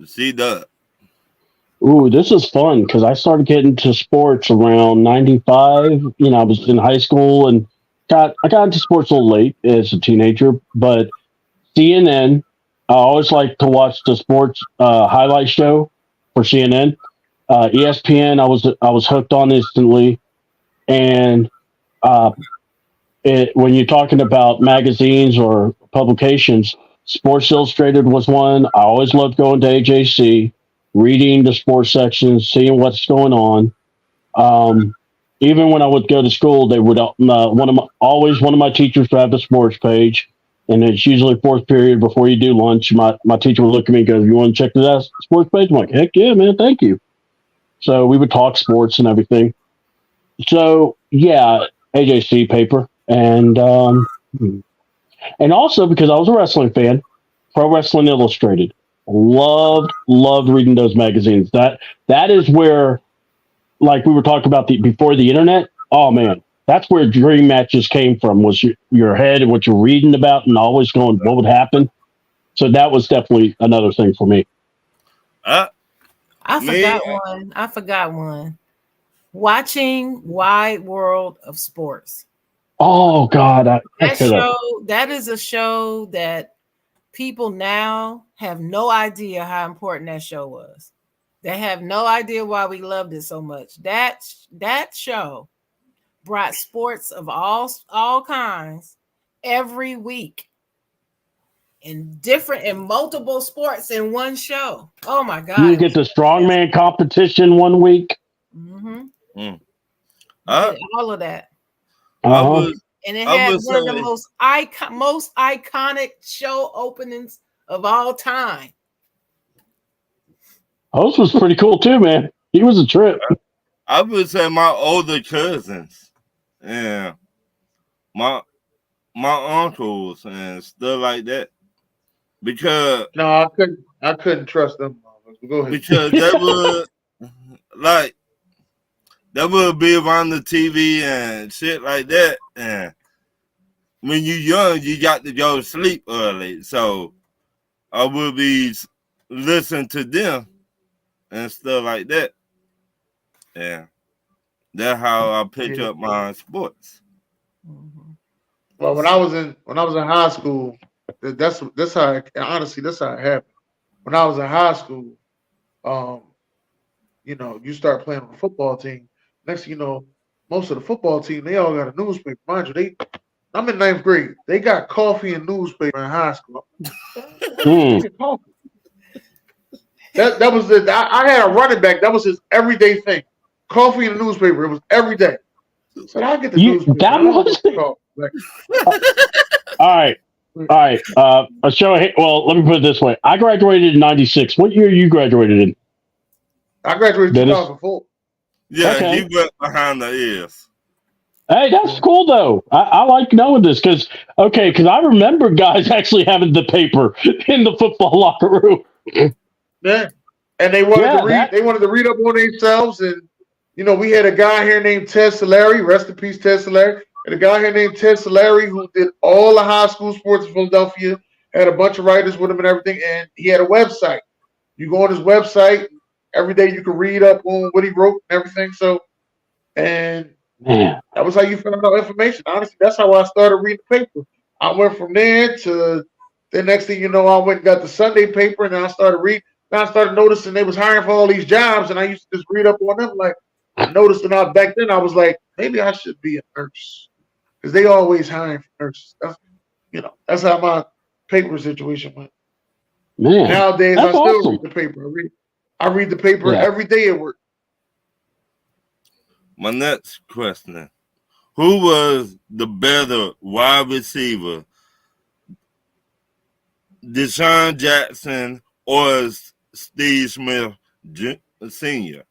See that? Ooh, this is fun because I started getting to sports around 95. I was in high school and I got into sports a little late as a teenager, but CNN, I always like to watch the sports highlight show for CNN. ESPN, I was hooked on instantly. And when you're talking about magazines or publications, Sports Illustrated was one. I always loved going to AJC, reading the sports sections, seeing what's going on. Even when I would go to school, they would one of my teachers would have the sports page, and it's usually fourth period before you do lunch. My teacher would look at me and go, "You want to check the sports page?" I'm like, "Heck yeah, man, thank you." So we would talk sports and everything. So yeah, AJC paper, and also because I was a wrestling fan, Pro Wrestling Illustrated. Loved reading those magazines. That is where, like we were talking about before the internet. Oh man, that's where dream matches came from. Was your head and what you're reading about, and always going, what would happen. So that was definitely another thing for me. I forgot one. Watching Wide World of Sports. Oh God, that is a show that people now have no idea how important that show was. They have no idea why we loved it so much. That show brought sports of all kinds every week, in multiple sports in one show. Oh my God! You get the strongman competition one week. Mm-hmm. All of that. And it had one of the most iconic show openings of all time. Host was pretty cool too, man. He was a trip. I would say my older cousins, yeah, my uncles and stuff like that. Because no, I couldn't trust them. Go ahead. Because that would be around the TV and shit like that. And when you're young, you got to go to sleep early. So I would be listening to them and stuff like that. Yeah. That's how I pick up my sports. Well, when I was in high school, that's how honestly that's how it happened. When I was in high school, you start playing on the football team. Next thing you know, most of the football team, they all got a newspaper. Mind you, I'm in 9th grade. They got coffee and newspaper in high school. That was it. I had a running back. That was his everyday thing. Coffee and newspaper. It was every day. So I get the newspaper. That was All right. Well, let me put it this way. I graduated in 96. What year you graduated in? I graduated in 2004. Yeah, okay. He went behind the ears. Hey, that's cool though. I like knowing this because I remember guys actually having the paper in the football locker room. Yeah, and they wanted to read. They wanted to read up on themselves, and we had a guy here named Ted Solari. Rest in peace, Ted Solari. And a guy here named Ted Solari who did all the high school sports in Philadelphia. Had a bunch of writers with him and everything, and he had a website. You go on his website. Every day you can read up on what he wrote and everything. So, and that was how you found out information. Honestly, that's how I started reading the paper. I went from there to the next thing you know, I went and got the Sunday paper, and then I started reading. Then I started noticing they was hiring for all these jobs, and I used to just read up on them. Like I noticed, and back then I was like, maybe I should be a nurse because they always hiring for nurses. That's how my paper situation went. Man, nowadays I still read the paper. I read the paper every day at work. My next question: who was the better wide receiver, Deshaun Jackson or Steve Smith Sr.?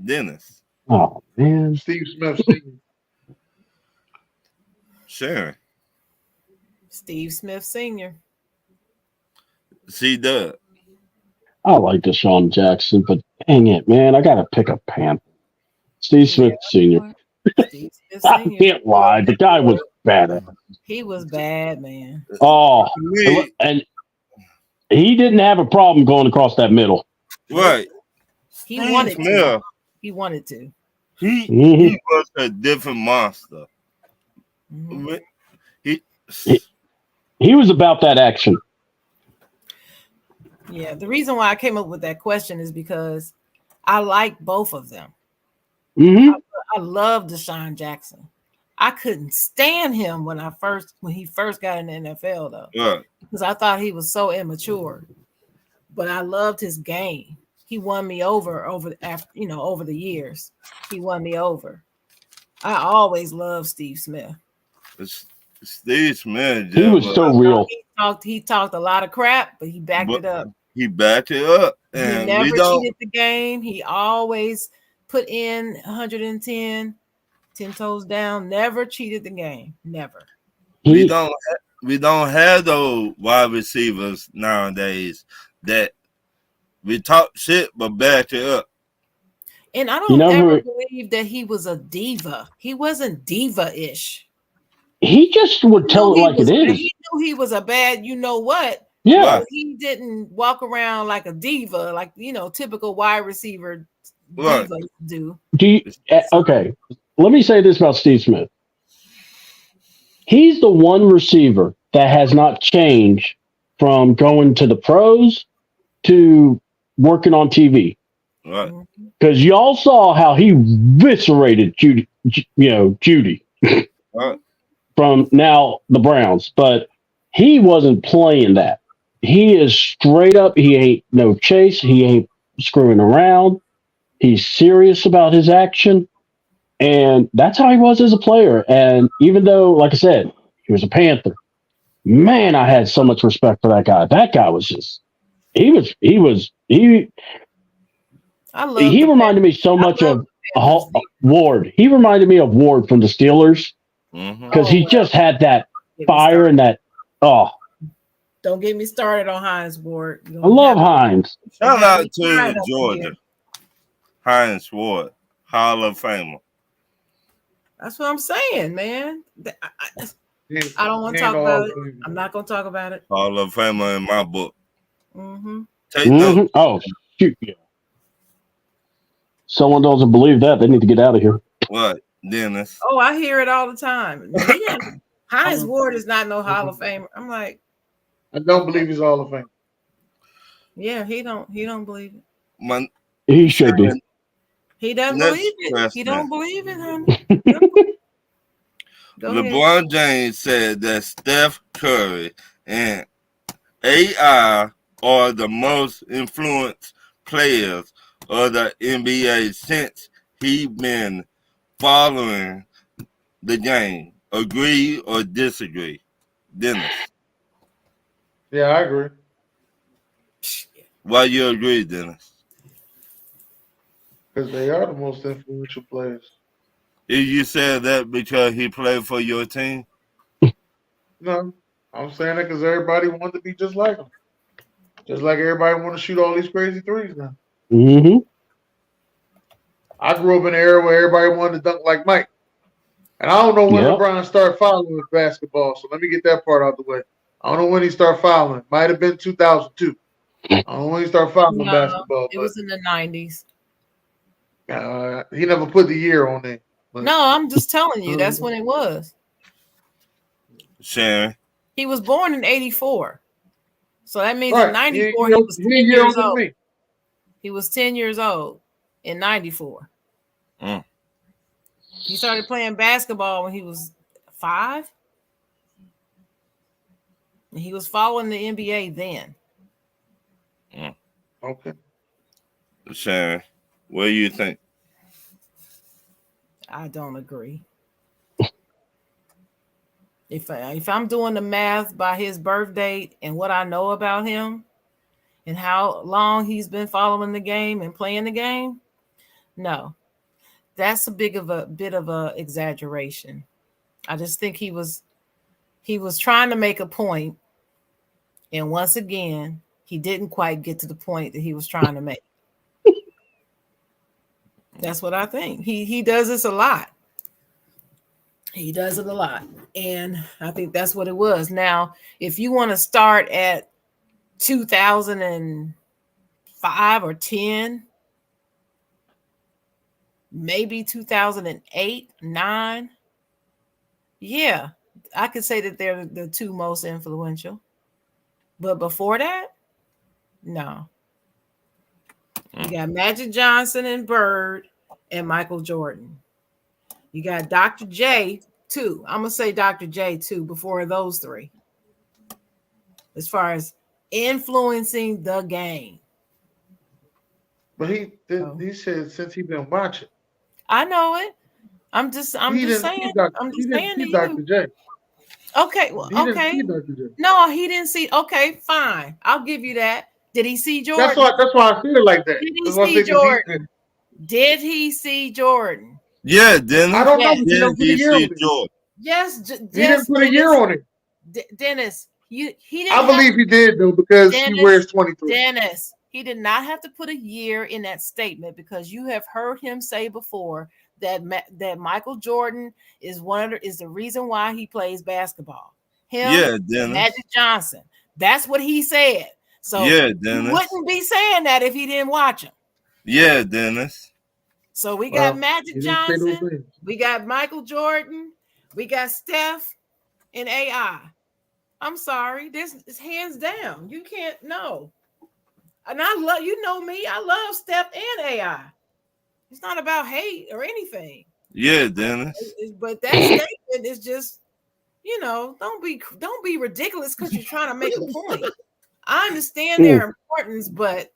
Dennis. Oh man, Steve Smith Sr. Sharon. Steve Smith Sr. C-Dub. I like Deshaun Jackson, but dang it, man, I gotta pick a Panther. Steve Smith Sr. I can't lie, the guy was bad. He was bad, man. Oh, and he didn't have a problem going across that middle. Right. He wanted to. He wanted to. He was a different monster. Mm-hmm. He was about that action. Yeah, the reason why I came up with that question is because I like both of them. Mm-hmm. I love Deshaun Jackson. I couldn't stand him when he first got in the NFL though, Right. because I thought he was so immature. But I loved his game. He won me over after over the years. He won me over. I always loved Steve Smith. Steve Smith. He was so real. He talked a lot of crap, but he backed it up. He backed it up. And he never cheated the game. He always put in 110, 10 toes down. Never cheated the game. Never. We don't have those wide receivers nowadays that we talk shit but back it up. And I don't ever believe that he was a diva. He wasn't diva-ish. He just would tell it like it is. He knew he was a bad, you know what? Yeah. But he didn't walk around like a diva, like typical wide receiver diva do. Okay. Let me say this about Steve Smith. He's the one receiver that has not changed from going to the pros to working on TV. Right. Because y'all saw how he eviscerated Judy. Right. From now the Browns, but he wasn't playing that. He is straight up. He ain't no chase. He ain't screwing around. He's serious about his action, and that's how he was as a player. And even though, like I said, he was a Panther, man, I had so much respect for that guy. That guy was just he reminded me so much of Ward. He reminded me of Ward from the Steelers. Because he just had that fire and that. Don't get me started on Hines Ward. I love Hines. Shout out to Georgia. Hines Ward, Hall of Famer. That's what I'm saying, man. I don't want to talk about it. I'm not going to talk about it. Hall of Famer in my book. Take notes. Oh, shoot. Yeah. Someone doesn't believe that. They need to get out of here. What? Dennis. Oh, I hear it all the time. Hines Ward is not no Hall of Famer. I'm like, I don't believe he's Hall of Fame. Yeah, he don't believe it. He should be. He doesn't believe it. He don't believe it, honey. LeBron James said that Steph Curry and AI are the most influenced players of the NBA since he been following the game. Agree or disagree? Dennis. Yeah, I agree. Why you agree, Dennis? Because they are the most influential players. You said that because he played for your team? No, I'm saying that because everybody wanted to be just like him. Just like everybody want to shoot all these crazy threes now. Mm-hmm. I grew up in an era where everybody wanted to dunk like Mike. And I don't know when LeBron started following with basketball, so let me get that part out the way. I don't know when he started following. Might have been 2002. I don't know when he started following basketball. It was in the 90s. He never put the year on it. No, I'm just telling you, that's when it was. Sharon. He was born in 84. So that means in 94 he was 10 years old. He was 10 years old in 94. He started playing basketball when he was 5. And he was following the NBA then. Okay. Sharon, what do you think? I don't agree. If I'm doing the math by his birth date and what I know about him and how long he's been following the game and playing the game, no, that's a bit of a exaggeration. I just think he was trying to make a point, and once again, he didn't quite get to the point that he was trying to make. That's what I think. He does this a lot. He does it a lot. And I think that's what it was. Now, if you want to start at 2005 or 10, maybe 2008, 9, yeah, I could say that they're the two most influential. But before that, no. You got Magic Johnson and Bird and Michael Jordan. You got Dr. J two. I'm gonna say Dr. J too before those three. As far as influencing the game. But he said since he's been watching. I know it. I'm just saying. I'm just saying to Dr. you. J. Okay, well, okay. No, he didn't see. Okay, fine. I'll give you that. Did he see Jordan? That's why I feel like that. Did he see Jordan? Did he see Jordan? Yeah, Dennis. I don't know. Did he see Jordan? Yes, he didn't put a year on it. Dennis, he didn't. I believe he did though because he wears 23. Dennis, he did not have to put a year in that statement because you have heard him say before that Michael Jordan is is the reason why he plays basketball. Dennis. Magic Johnson. That's what he said. So Dennis. He wouldn't be saying that if he didn't watch him. Yeah, Dennis. So we got Magic Johnson, we got Michael Jordan, we got Steph and AI. I'm sorry, this is hands down. You can't know. And I love, you know me, I love Steph and AI. It's not about hate or anything. Yeah, Dennis. But that statement is just, don't be ridiculous because you're trying to make a point. I understand their importance, but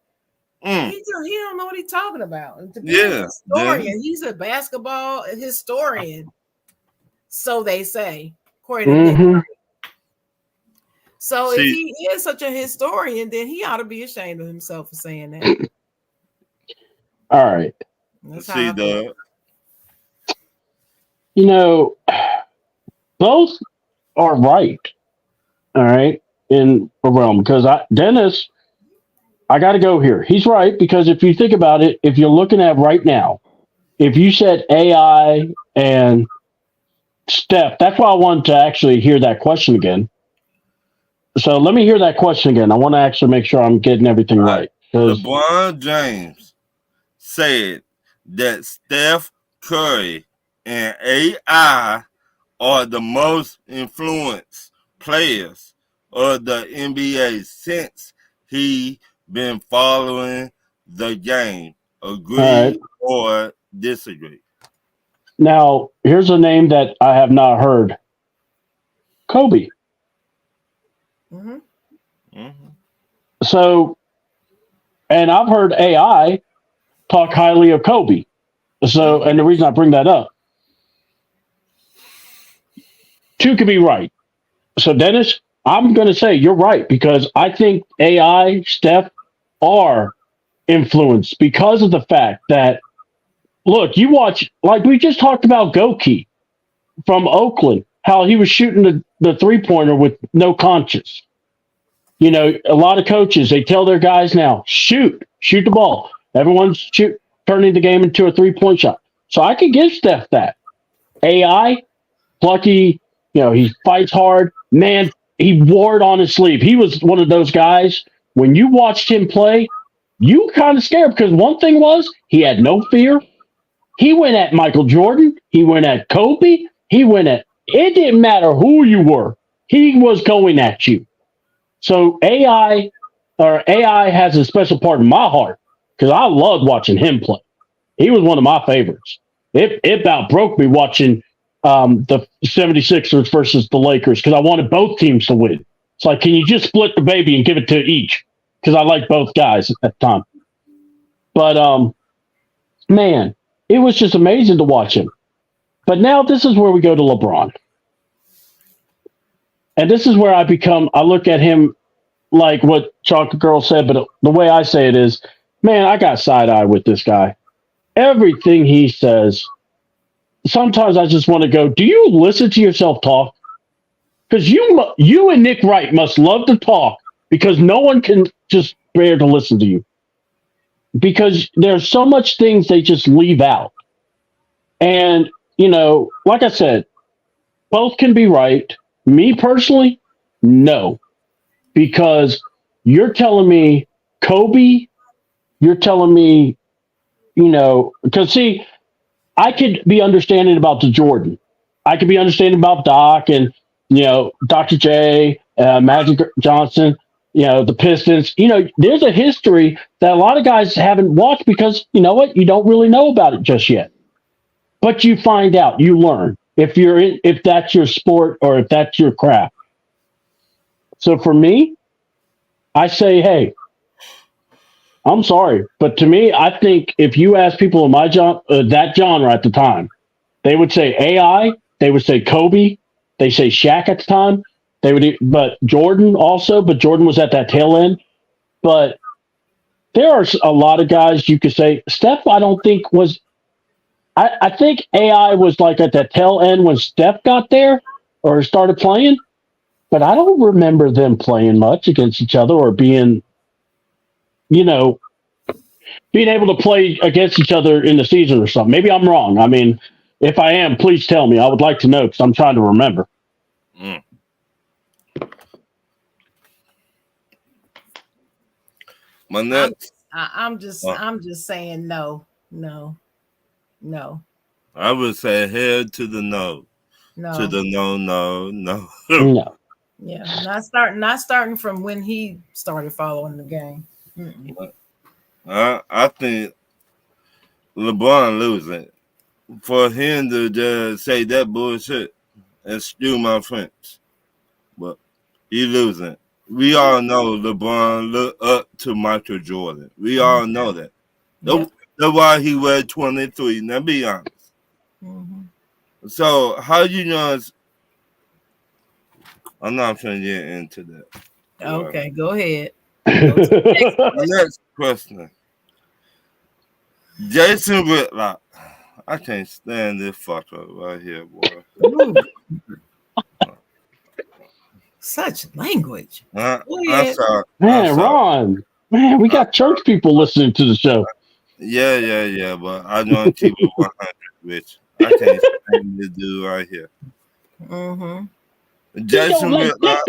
he don't know what he's talking about. And to be a historian, he's a basketball historian, so they say, according to Nick. So if he is such a historian, then he ought to be ashamed of himself for saying that. All right. See, Doug. Both are right. All right. In a realm, because Dennis, I got to go here. He's right, because if you think about it, if you're looking at right now, if you said AI and Steph, that's why I wanted to actually hear that question again. So let me hear that question again. I want to actually make sure I'm getting everything right. LeBron James said that Steph Curry and AI are the most influenced players of the NBA since he been following the game. Agree or disagree? Now, here's a name that I have not heard. Kobe. So, and I've heard AI talk highly of Kobe. So, and the reason I bring that up, two could be right. So, Dennis, I'm going to say you're right, because I think AI, Steph, are influenced because of the fact that, look, you watch, like we just talked about Goki from Oakland, how he was shooting the three-pointer with no conscience. A lot of coaches, they tell their guys now, shoot the ball. Everyone's turning the game into a three-point shot. So I can give Steph that. AI, plucky, he fights hard. Man, he wore it on his sleeve. He was one of those guys, when you watched him play, you were kind of scared, because one thing was, he had no fear. He went at Michael Jordan. He went at Kobe. It didn't matter who you were. He was going at you. So AI has a special part in my heart, because I loved watching him play. He was one of my favorites. It about broke me watching the 76ers versus the Lakers, because I wanted both teams to win. It's like, can you just split the baby and give it to each? Because I liked both guys at the time. But, man, it was just amazing to watch him. But now this is where we go to LeBron. And this is where I look at him like what Chocolate Girl said, but the way I say it is, man, I got side-eye with this guy. Everything he says, sometimes I just want to go, do you listen to yourself talk? Because you and Nick Wright must love to talk, because no one can just bear to listen to you. Because there's so much things they just leave out. And, like I said, both can be right. Me personally, no. Because you're telling me Kobe, you're telling me, because see, I could be understanding about the Jordan. I could be understanding about Doc and, Dr. J, Magic Johnson, the Pistons. There's a history that a lot of guys haven't watched because, you know what? You don't really know about it just yet. But you find out, you learn. if that's your sport or if that's your craft. So for me, I say, hey, I'm sorry, but to me, I think if you ask people in my that genre at the time, they would say AI, they would say Kobe, they say Shaq at the time, but Jordan also, but Jordan was at that tail end. But there are a lot of guys you could say. Steph, I don't think was. I think AI was like at that tail end when Steph got there or started playing, but I don't remember them playing much against each other or being able to play against each other in the season or something. Maybe I'm wrong. I mean, if I am, please tell me. I would like to know because I'm trying to remember. Mm. My next, I'm just saying no. I would say head to the no. No. To the no. No. Yeah, not starting from when he started following the game. I think LeBron losing. For him to just say that bullshit and steal my friends. But he losing. We all know LeBron look up to Michael Jordan. We all know that. Yep. That's why he wear 23. Now be honest. Mm-hmm. So how you know? I'm not trying to get into that. Okay, go ahead. Next question. Jason Whitlock. I can't stand this fucker right here, boy. Such language. I'm sorry. Man, Ron. Man, we got church people listening to the show. Yeah, but I don't keep it 100, Rich. I can't stand this dude right here. Mm-hmm. Jason Whitlock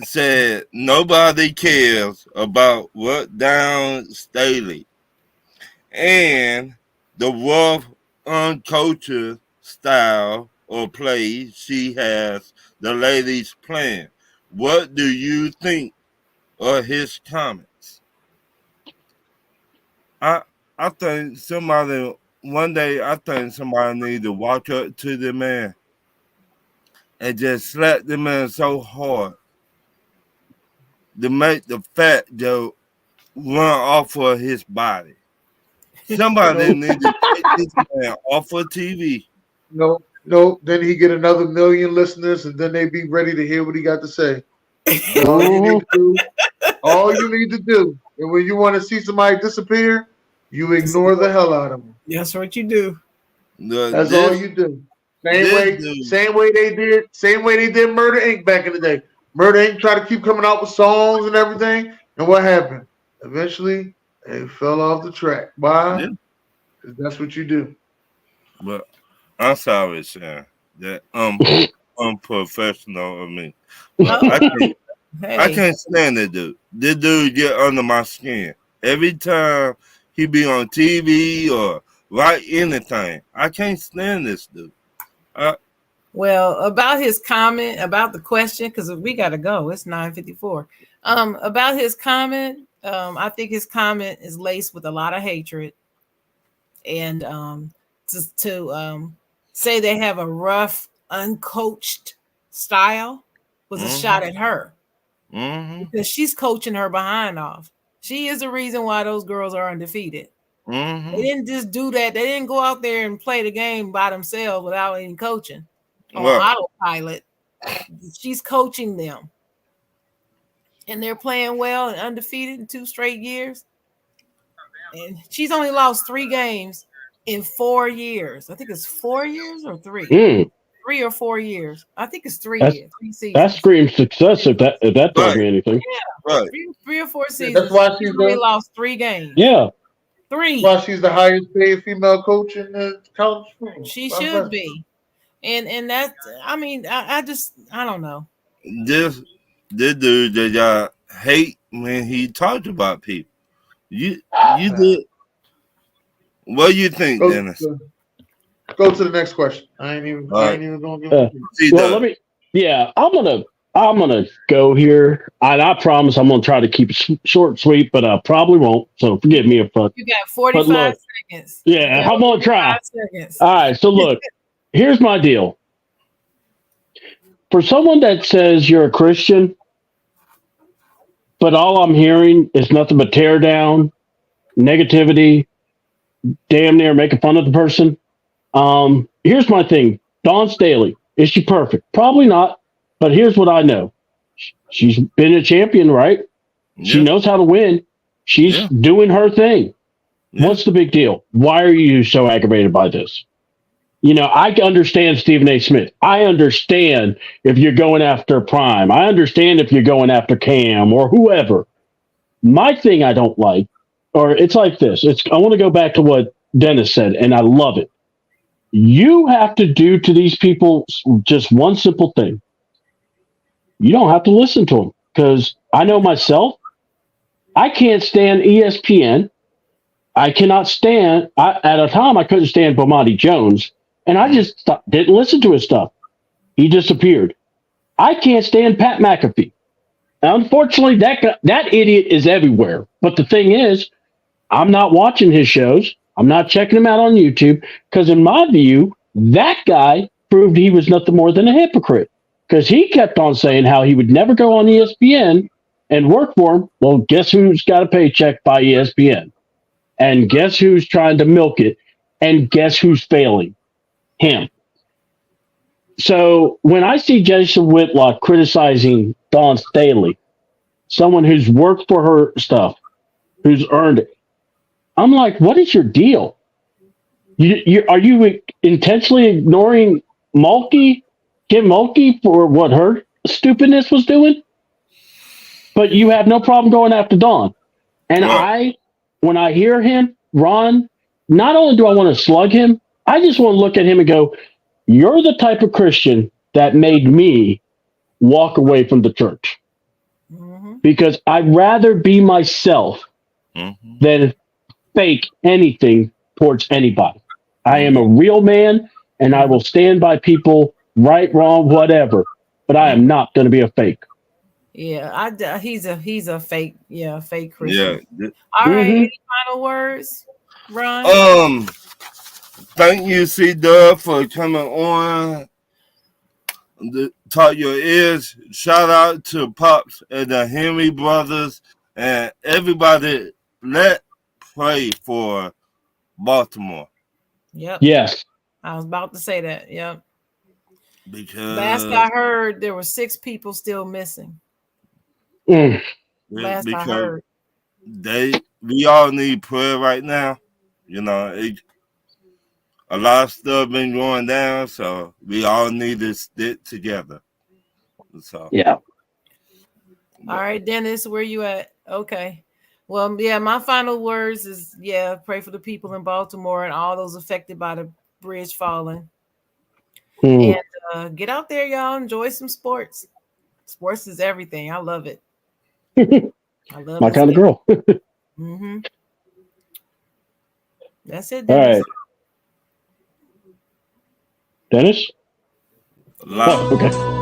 said nobody cares about what Dawn Staley and the rough, uncultured style or play she has the ladies playing. What do you think of his comments? I think somebody need to walk up to the man and just slap the man so hard to make the fat Joe run off of his body. Somebody need to take this man off of TV. No. Then he get another million listeners, and then they be ready to hear what he got to say. All you need to do, and when you want to see somebody disappear, you ignore the hell out of them. That's what you do. That's all you do. Same way they did Murder Inc. back in the day. Murder Inc. tried to keep coming out with songs and everything, and what happened? Eventually, they fell off the track. Why? Because that's what you do. But I'm sorry, Sharon. That unprofessional of me. I can't stand that dude. This dude get under my skin. Every time he be on TV or write anything, I can't stand this dude. Well, about his comment, about the question, because we got to go. It's 9:54. About his comment, I think his comment is laced with a lot of hatred. And to say they have a rough, uncoached style was a shot at her. Mm-hmm. Because she's coaching her behind off. She is the reason why those girls are undefeated. Mm-hmm. They didn't just do that. They didn't go out there and play the game by themselves without any coaching on autopilot. She's coaching them. And they're playing well and undefeated in 2 straight years. And she's only lost 3 games in 4 years. I think it's 4 years or 3. 3 or 4 years. I think it's 3 years. 3 seasons. That screams success if that tells me anything. Yeah, right. 3 or 4 seasons. That's why she's only lost 3 games. Yeah. 3. That's why she's the highest paid female coach in the college football. She should be. And that's, I mean, I don't know. This dude that y'all hate when he talked about people. You did. What do you think, Dennis? Go to the next question. I ain't even gonna give it. Well, I'm gonna go here. I promise I'm gonna try to keep it short and sweet, but I probably won't. So forgive me if you got 45 seconds. Yeah, I'm gonna try. Seconds. All right. So look, here's my deal. For someone that says you're a Christian, but all I'm hearing is nothing but tear down, negativity, damn near making fun of the person. Here's my thing. Dawn Staley, is she perfect? Probably not. But here's what I know. She's been a champion, right? Yeah. She knows how to win. She's doing her thing. Yeah. What's the big deal? Why are you so aggravated by this? You know, I understand Stephen A. Smith. I understand if you're going after Prime. I understand if you're going after Cam or whoever. My thing I don't like, or it's like this. I want to go back to what Dennis said, and I love it. You have to do to these people just one simple thing. You don't have to listen to them, because I know myself, I can't stand ESPN. I cannot stand, at a time I couldn't stand Bomani Jones, and I just didn't listen to his stuff. He disappeared. I can't stand Pat McAfee. Unfortunately, that idiot is everywhere. But the thing is, I'm not watching his shows. I'm not checking him out on YouTube, because in my view, that guy proved he was nothing more than a hypocrite, because he kept on saying how he would never go on ESPN and work for him. Well, guess who's got a paycheck by ESPN? And guess who's trying to milk it? And guess who's failing? Him. So when I see Jason Whitlock criticizing Dawn Staley, someone who's worked for her stuff, who's earned it, I'm like, what is your deal? Are you intentionally ignoring Kim Mulkey, for what her stupidness was doing? But you have no problem going after Dawn. And when I hear him, Ron, not only do I want to slug him, I just want to look at him and go, you're the type of Christian that made me walk away from the church. Mm-hmm. Because I'd rather be myself than fake anything towards anybody. I am a real man, and I will stand by people, right, wrong, whatever. But I am not going to be a fake. Yeah, he's a fake, fake Christian. Yeah. All right, any final words, Ron? Thank you, C-Dub, for coming on to Talk Your Ears. Shout out to Pops and the Henry brothers and everybody. Let's pray for Baltimore. Yep. Yes. I was about to say that. Yep. Because last I heard, there were 6 people still missing. Last I heard. We all need prayer right now. You know, a lot of stuff been going down, so we all need to stick together. So yeah. All right, Dennis, where you at? Okay. Well, yeah, my final words is, pray for the people in Baltimore and all those affected by the bridge falling. And get out there, y'all. Enjoy some sports. Sports is everything. I love it. I love my kind of girl. That's it, Dennis. All right. Dennis? Loud. Oh, okay.